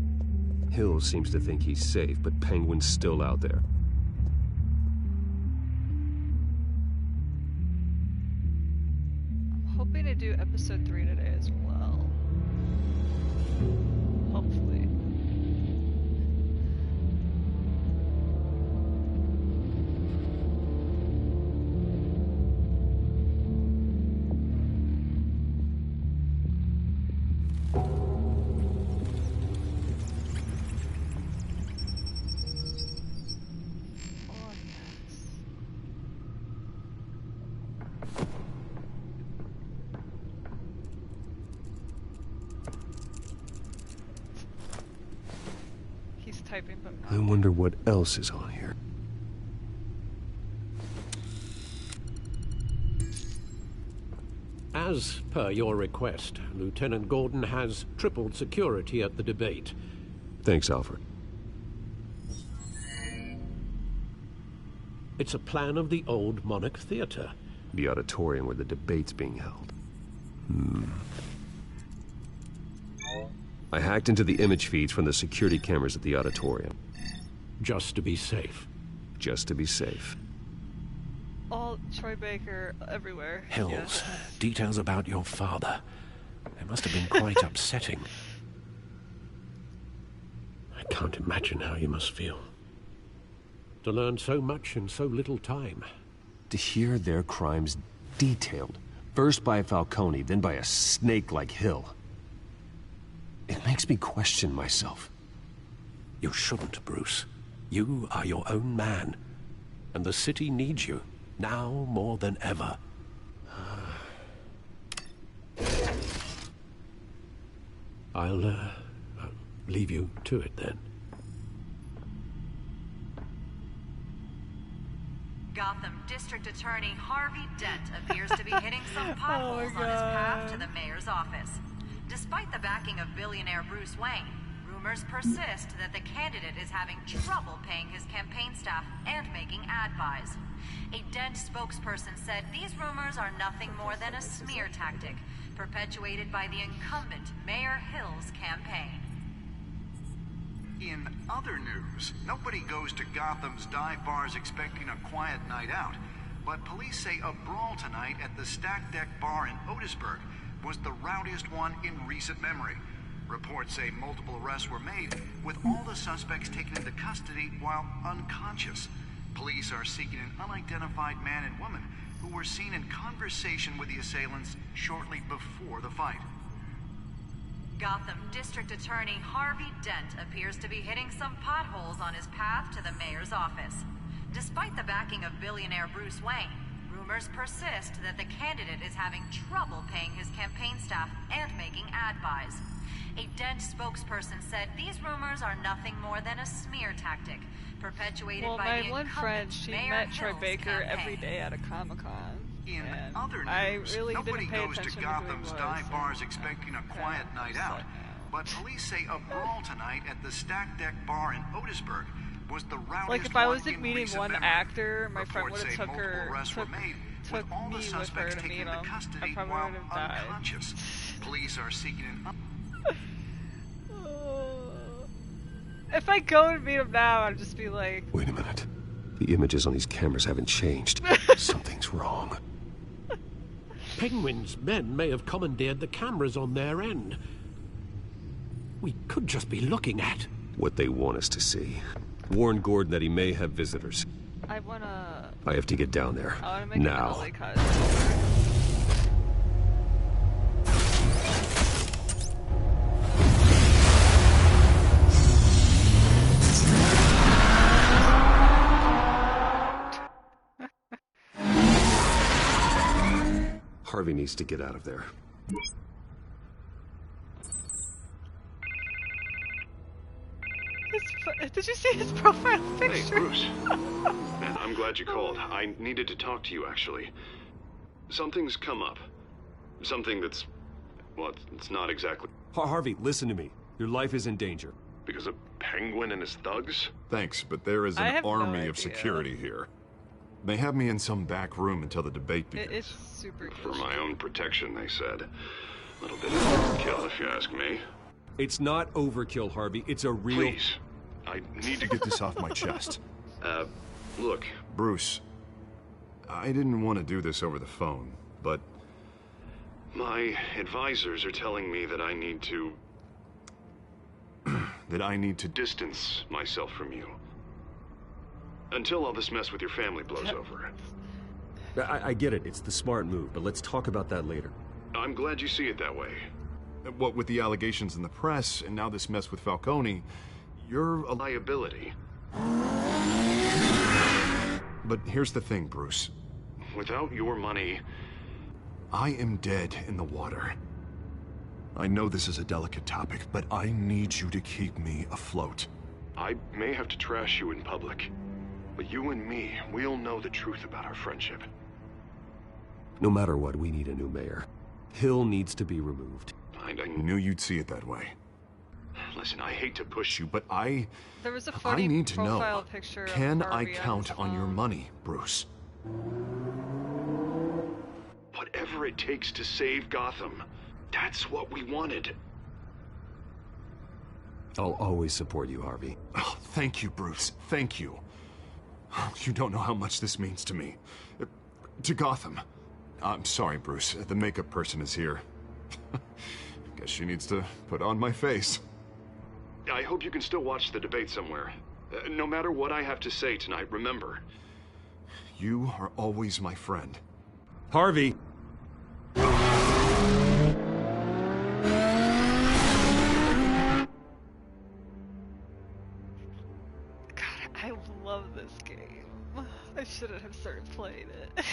Hill seems to think he's safe, but Penguin's still out there. I'm hoping to do episode 3 today as well. Hopefully. Typing, but I wonder what else is on here. As per your request, Lieutenant Gordon has tripled security at the debate. Thanks, Alfred. It's a plan of the old Monarch Theater. The auditorium where the debate's being held. I hacked into the image feeds from the security cameras at the auditorium. Just to be safe. Just to be safe. All Troy Baker everywhere. Hills, Yes. details about your father. They must have been quite upsetting. I can't imagine how you must feel. To learn so much in so little time. To hear their crimes detailed, first by Falcone, then by a snake like Hill. It makes me question myself. You shouldn't, Bruce. You are your own man. And the city needs you, now more than ever. I'll leave you to it then. Gotham District Attorney Harvey Dent appears to be hitting some potholes on his path to the mayor's office. Despite the backing of billionaire Bruce Wayne, rumors persist that the candidate is having trouble paying his campaign staff and making ad buys. A Dent spokesperson said these rumors are nothing more than a smear tactic, perpetuated by the incumbent Mayor Hill's campaign. In other news, nobody goes to Gotham's dive bars expecting a quiet night out, but police say a brawl tonight at the Stack Deck Bar in Otisburg was the rowdiest one in recent memory. Reports say multiple arrests were made, with all the suspects taken into custody while unconscious. Police are seeking an unidentified man and woman who were seen in conversation with the assailants shortly before the fight. Gotham District Attorney Harvey Dent appears to be hitting some potholes on his path to the mayor's office. Despite the backing of billionaire Bruce Wayne, rumors persist that the candidate is having trouble paying his campaign staff and making ad buys. A Dent spokesperson said these rumors are nothing more than a smear tactic, perpetuated by the my one friend, she Mayor met Troy Hill's Baker campaign. every day at a Comic-Con. In and other I news, really nobody didn't pay goes to attention to who he Gotham's was, dive so- bars expecting a quiet night out, but police say a brawl tonight at the Stack Deck Bar in Otisburg was the rowdiest Like if I one wasn't in meeting recent one memory. actor, my friend Reports would have say took multiple her, arrests took were made, me with all the with her suspects to taken meet into him. custody I probably while would have died. unconscious. Police are seeking an If I go and meet him now, I'd just be like, Wait a minute. The images on these cameras haven't changed. Something's wrong. Penguin's men may have commandeered the cameras on their end. We could just be looking at What they want us to see. Warn Gordon that he may have visitors. I wanna I have to get down there. make now. an early cut. Harvey needs to get out of there. Did you see his profile picture? Hey, Bruce. Man, I'm glad you called. I needed to talk to you, actually. Something's come up. Something that's... well, it's not exactly... Harvey, listen to me. Your life is in danger. Because of Penguin and his thugs? Thanks, but there is I an have no army idea. of security here. They have me in some back room until the debate begins. It's super For my own protection, they said. A little bit of overkill, if you ask me. It's not overkill, Harvey. It's a real... Please. I need to get this off my chest. Look. Bruce, I didn't want to do this over the phone, but... My advisors are telling me that I need to... that I need to distance myself from you. Until all this mess with your family blows over. I get it. It's the smart move, but let's talk about that later. I'm glad you see it that way. What with the allegations in the press, and now this mess with Falcone, you're a liability. But here's the thing, Bruce. Without your money... I am dead in the water. I know this is a delicate topic, but I need you to keep me afloat. I may have to trash you in public, but you and me, we'll know the truth about our friendship. No matter what, we need a new mayor. Hill needs to be removed. I knew you'd see it that way. Listen, I hate to push you, but I There was a funny need to know. profile picture of Can I Harvey count on your money, Bruce? Whatever it takes to save Gotham. That's what we wanted. I'll always support you, Harvey. Oh, thank you, Bruce. Thank you. You don't know how much this means to me. To Gotham. I'm sorry, Bruce. The makeup person is here. Guess she needs to put on my face. I hope you can still watch the debate somewhere. No matter what I have to say tonight, remember. You are always my friend. Harvey! I love this game. I shouldn't have started playing it.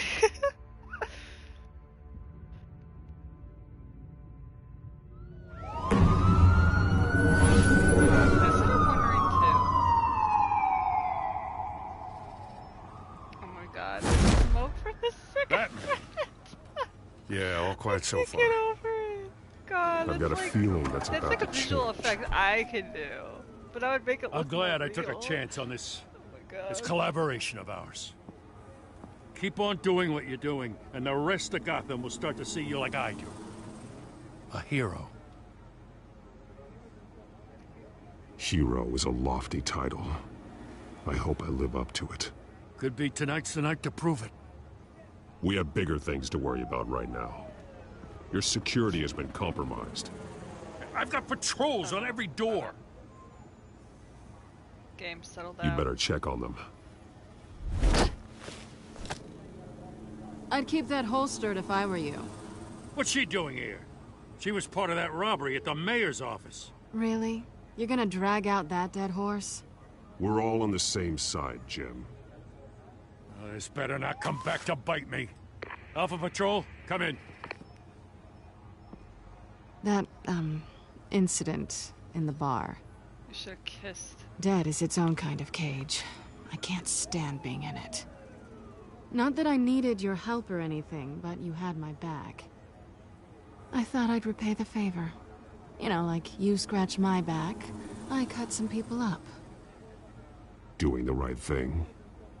Oh my god. Yeah, all quiet so far. Get over it. God, I've that's got a like, feeling that's that's about like a to visual change. effect I can do, but I would make it look I'm glad more I took a real. chance on this, God. this collaboration of ours. Keep on doing what you're doing, and the rest of Gotham will start to see you like I do. A hero. Hero is a lofty title. I hope I live up to it. Could be tonight's the night to prove it. We have bigger things to worry about right now. Your security has been compromised. I've got patrols on every door. Game settled You down. better check on them. I'd keep that holstered if I were you. What's she doing here? She was part of that robbery at the mayor's office. Really? You're gonna drag out that dead horse? We're all on the same side, Jim. This better not come back to bite me. Alpha Patrol, come in. That, incident in the bar. You should have kissed. Dead is its own kind of cage. I can't stand being in it. Not that I needed your help or anything, but you had my back. I thought I'd repay the favor. You know, like you scratch my back, I cut some people up. Doing the right thing.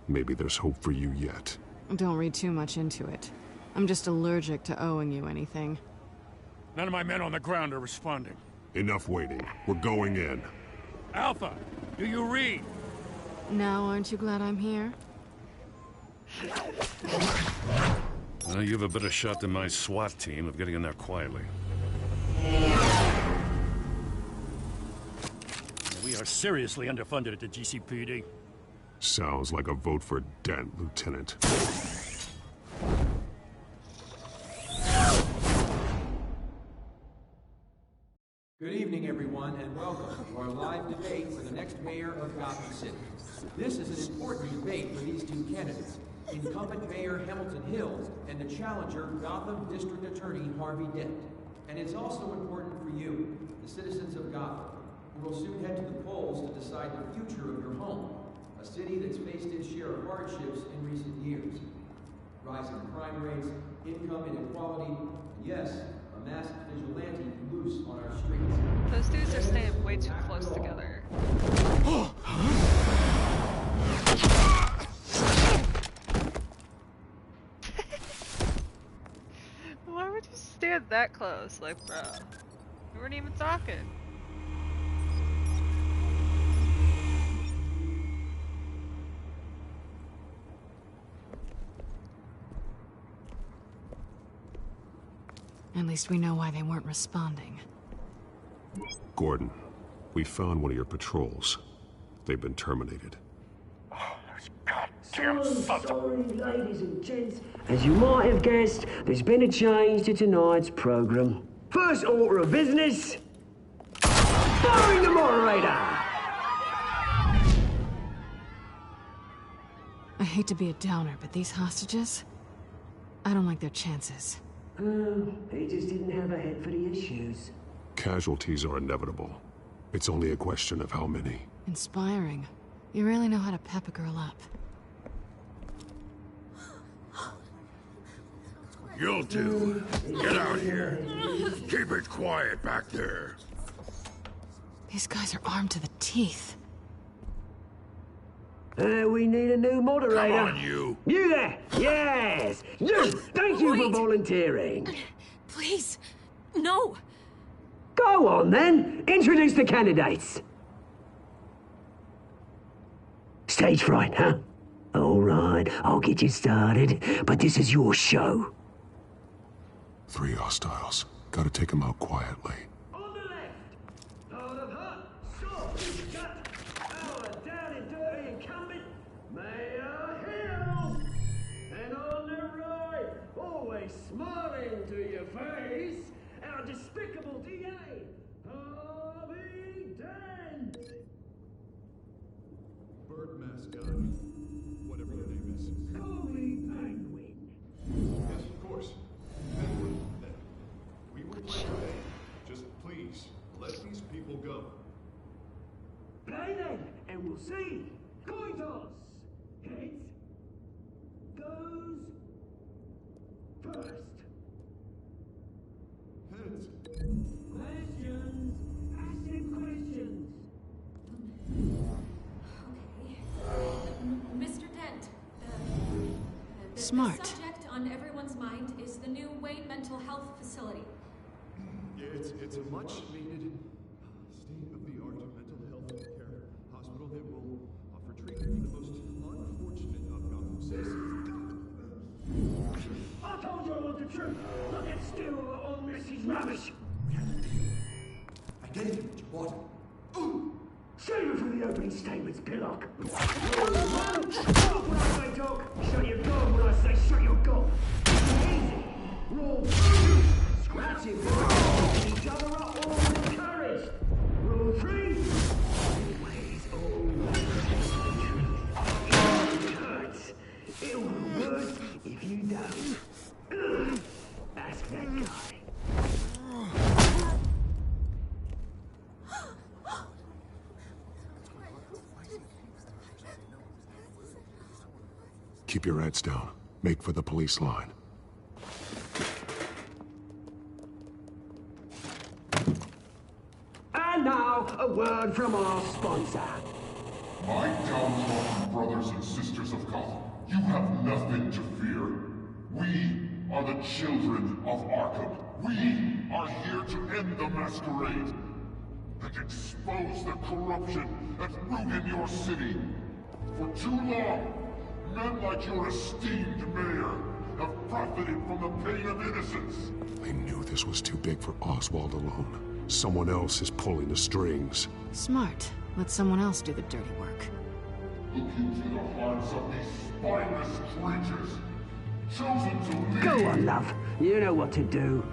Maybe there's hope for you yet. Don't read too much into it. I'm just allergic to owing you anything. None of my men on the ground are responding. Enough waiting. We're going in. Alpha, do you read? Now aren't you glad I'm here? Well, you have a better shot than my SWAT team of getting in there quietly. We are seriously underfunded at the GCPD. Sounds like a vote for Dent, Lieutenant. Good evening, everyone, and welcome to our live debate for the next mayor of Gotham City. This is an important debate for these two candidates, incumbent Mayor Hamilton Hill and the challenger Gotham District Attorney Harvey Dent. And it's also important for you, the citizens of Gotham, who will soon head to the polls to decide the future of your home, a city that's faced its share of hardships in recent years. Rising crime rates, income inequality, and yes, a masked vigilante loose on our streets. Those dudes are staying way too close together. Why would you stand that close? Like, bruh. We weren't even talking. At least we know why they weren't responding. Gordon, we found one of your patrols. They've been terminated. So sorry, ladies and gents. As you might have guessed, there's been a change to tonight's program. First order of business, firing the moderator. I hate to be a downer, but these hostages, I don't like their chances. He just didn't have a head for the issues. Casualties are inevitable. It's only a question of how many. Inspiring. You really know how to pep a girl up. You'll do. Get out here. Keep it quiet back there. These guys are armed to the teeth. We need a new moderator. Come on, you. You there? Yes. You. Thank you for volunteering. Please, no. Go on, then. Introduce the candidates. Stage fright, huh? All right, I'll get you started, but this is your show. 3 hostiles. Gotta take them out quietly. On the left, Lord of Hut, Sword, Gut, our down and dirty incumbent, Mayor Hill. And on the right, always smiling to your face, our despicable DA, Harvey Dent. Bird mascot. Whatever your name is. Call me Penguin. Yes, of course. We will play today. Just please, let these people go. Play then, and we'll see. Coin toss. Heads goes first. Smart. The subject on everyone's mind is the new Wayne Mental Health Facility. It's a much-needed state-of-the-art mental health care hospital that will offer treatment for the most unfortunate of Gotham citizens. I told you I want the truth. Not that still all Missy's rubbish. I gave you what you wanted. Save it for the opening statements, Pillock. Talk when I say talk. Shut your gob when I say shut your gob. Easy. Rule 2. Scratch it. Each other up all encouraged. Rule 3. Always it hurts. It will work if you don't. Ask that guy. Keep your heads down. Make for the police line. And now, a word from our sponsor. My downtrodden brothers and sisters of Gotham, you have nothing to fear. We are the children of Arkham. We are here to end the masquerade and expose the corruption at root in your city. For too long, men like your esteemed mayor have profited from the pain of innocence. I knew this was too big for Oswald alone. Someone else is pulling the strings. Smart. Let someone else do the dirty work. Look into the hearts of these spineless creatures, chosen to lead. Go on, love. You know what to do.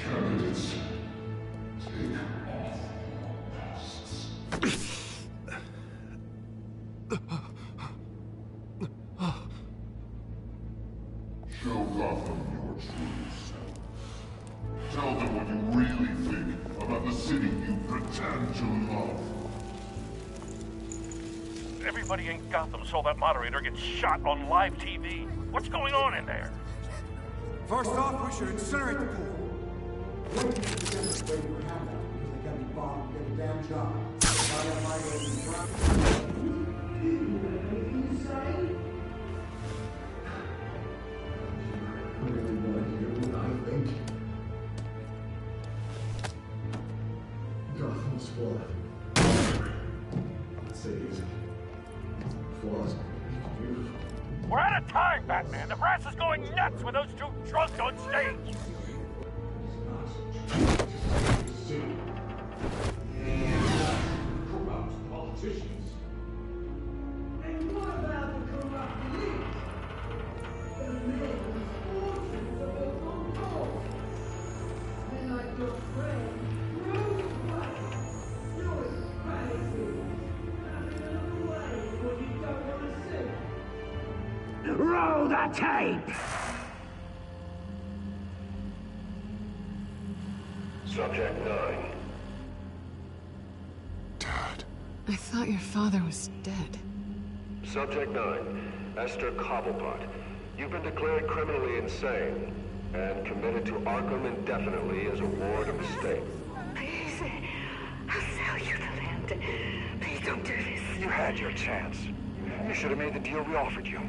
Candidates, take off masks. Show Gotham your true self. Tell them what you really think about the city you pretend to love. Everybody in Gotham saw that moderator get shot on live TV. What's going on in there? First off, we should incinerate the pool. Wait for the waiting for handout because they gotta be bombed and get a damn job. Gotham's flawed. Let's say easy. Flaws are beautiful. We're out of time, Batman. The press is going nuts with those two drunks on stage. Corrupt politicians. And what about the corrupt elite? The men whose fortunes are built on gold. Men like your friend, Rose White. You're as crazy. Nothing another way what you don't want to see. Roll the tape! Subject 9. I thought your father was dead. Subject 9, Esther Cobblepot. You've been declared criminally insane and committed to Arkham indefinitely as a ward of the state. Please, I'll sell you the land. Please don't do this. You had your chance. You should have made the deal we offered you.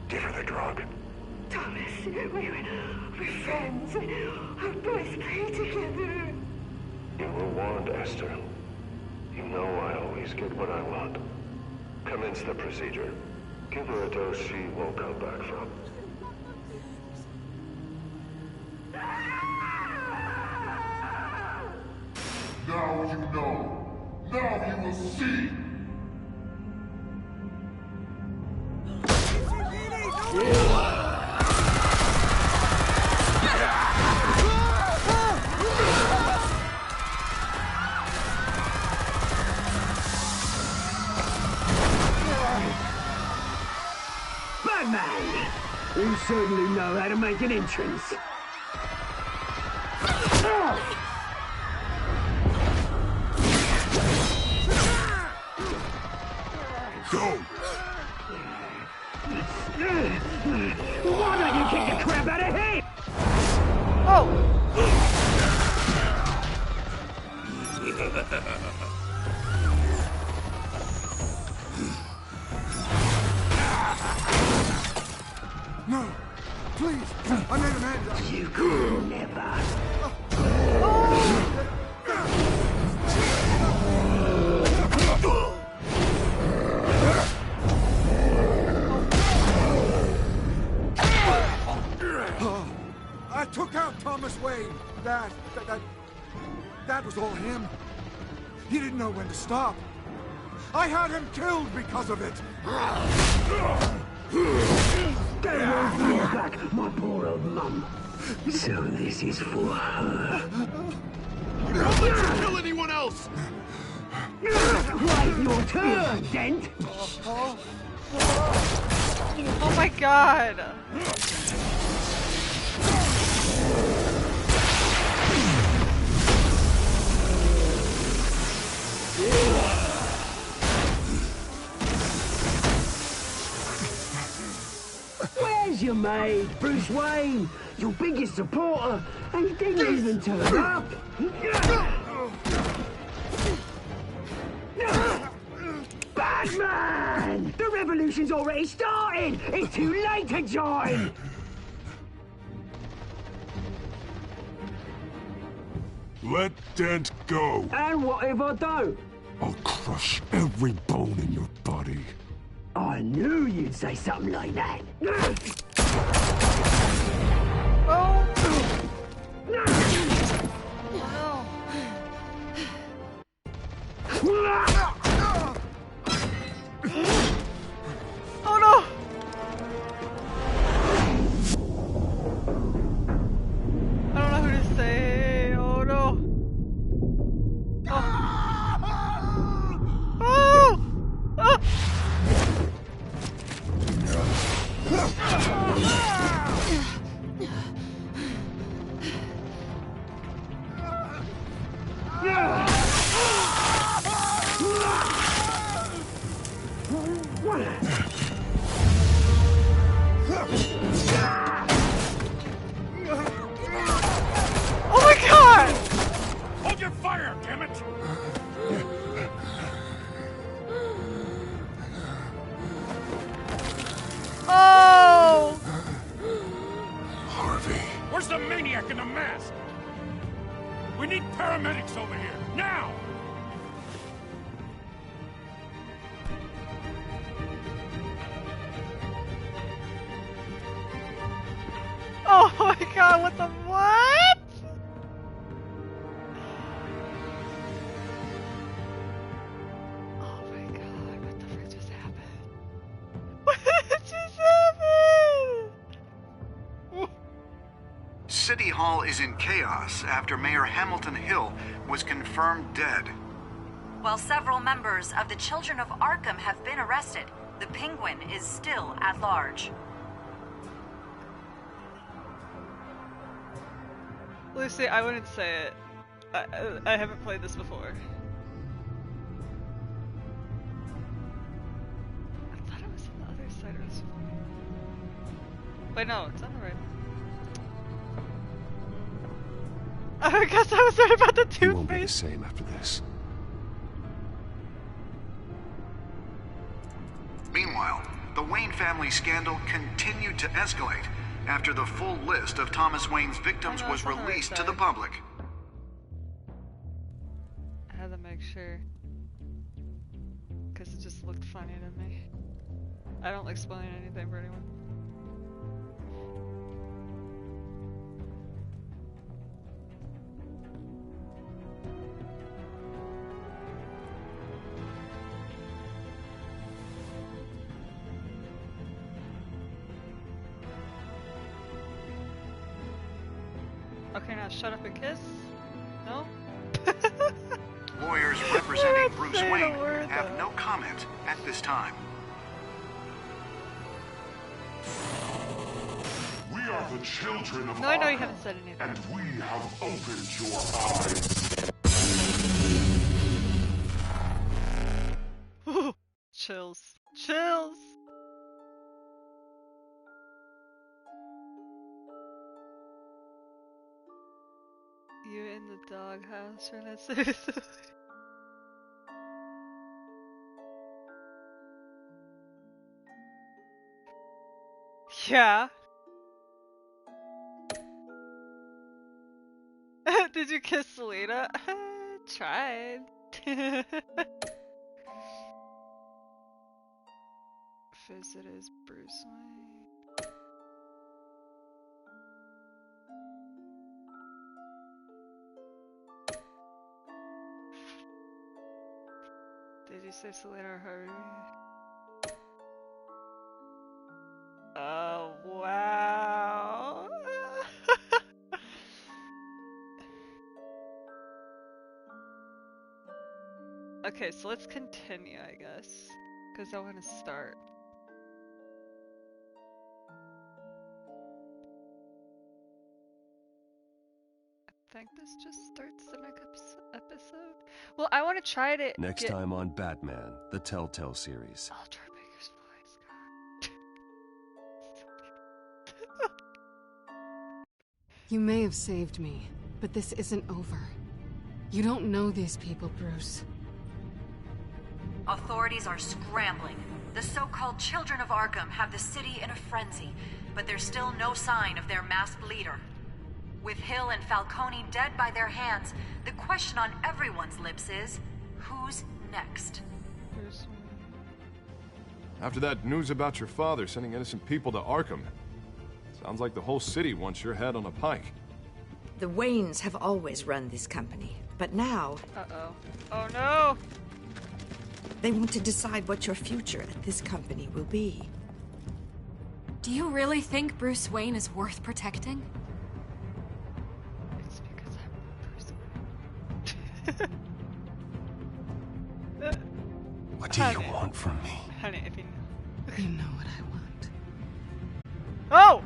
Give her the drug. Thomas, we're friends. Our boys play together. You were warned, Esther. You know I always get what I want. Commence the procedure. Give her a dose she won't come back from. Now you know. Now you will see. Batman! You certainly know how to make an entrance. Go! Why don't you kick the crap out of him? I made amends. You could never. I took out Thomas Wayne. That was all him. He didn't know when to stop. I had him killed because of it. Get away from me back, my poor old mum. So this is for her. Don't let you kill anyone else! Right, your turn, Dent. Oh my god! Where's your maid, Bruce Wayne? Your biggest supporter, and he didn't even turn up. Batman! The revolution's already started! It's too late to join! Let Dent go. And what if I don't? I'll crush every bone in your body. I knew you'd say something like that. Oh! Oh no! I don't know who to say. Oh no! Oh! Oh! Oh! Oh my god! Hold your fire, damn it! Oh! Harvey. Where's the maniac in the mask? We need paramedics over here, now! Oh my god, what the what? Oh my god, what the frick just happened? What just happened? City Hall is in chaos after Mayor Hamilton Hill was confirmed dead. While several members of the Children of Arkham have been arrested, the Penguin is still at large. Lucy, I wouldn't say it. I haven't played this before. I thought it was on the other side of this. Wait, no, it's on the right. I guess I was right about the He won't be the toothpaste. same after this. Meanwhile, the Wayne family scandal continued to escalate after the full list of Thomas Wayne's victims was released to the public. I had to make sure. Because it just looked funny to me. I don't like spoiling anything for anyone. Okay, now shut up and kiss? No? Lawyers representing Bruce Say the Wayne word, have though. no comment at this time. We are the children of No, I know you Arkham, haven't said anything. and we have opened your eyes. Chills. Chills! You in the doghouse or not? Yeah. Did you kiss Selena? Tried. Visitors Bruce Wayne. Did you say Selena or Harvey? Oh, wow. Okay, so let's continue, I guess. Because I want to start. I think this just starts the next episode. Well, I want to try to Next time on Batman, the Telltale series. Ultra Baker's voice, You may have saved me, but this isn't over. You don't know these people, Bruce. Authorities are scrambling. The so-called Children of Arkham have the city in a frenzy, but there's still no sign of their masked leader. With Hill and Falcone dead by their hands, the question on everyone's lips is, who's next? After that news about your father sending innocent people to Arkham, sounds like the whole city wants your head on a pike. The Waynes have always run this company, but now... Uh-oh. Oh no! They want to decide what your future at this company will be. Do you really think Bruce Wayne is worth protecting? It's because I'm Bruce Wayne. What do you want from me? Honey, if you know. You know what I want. Oh!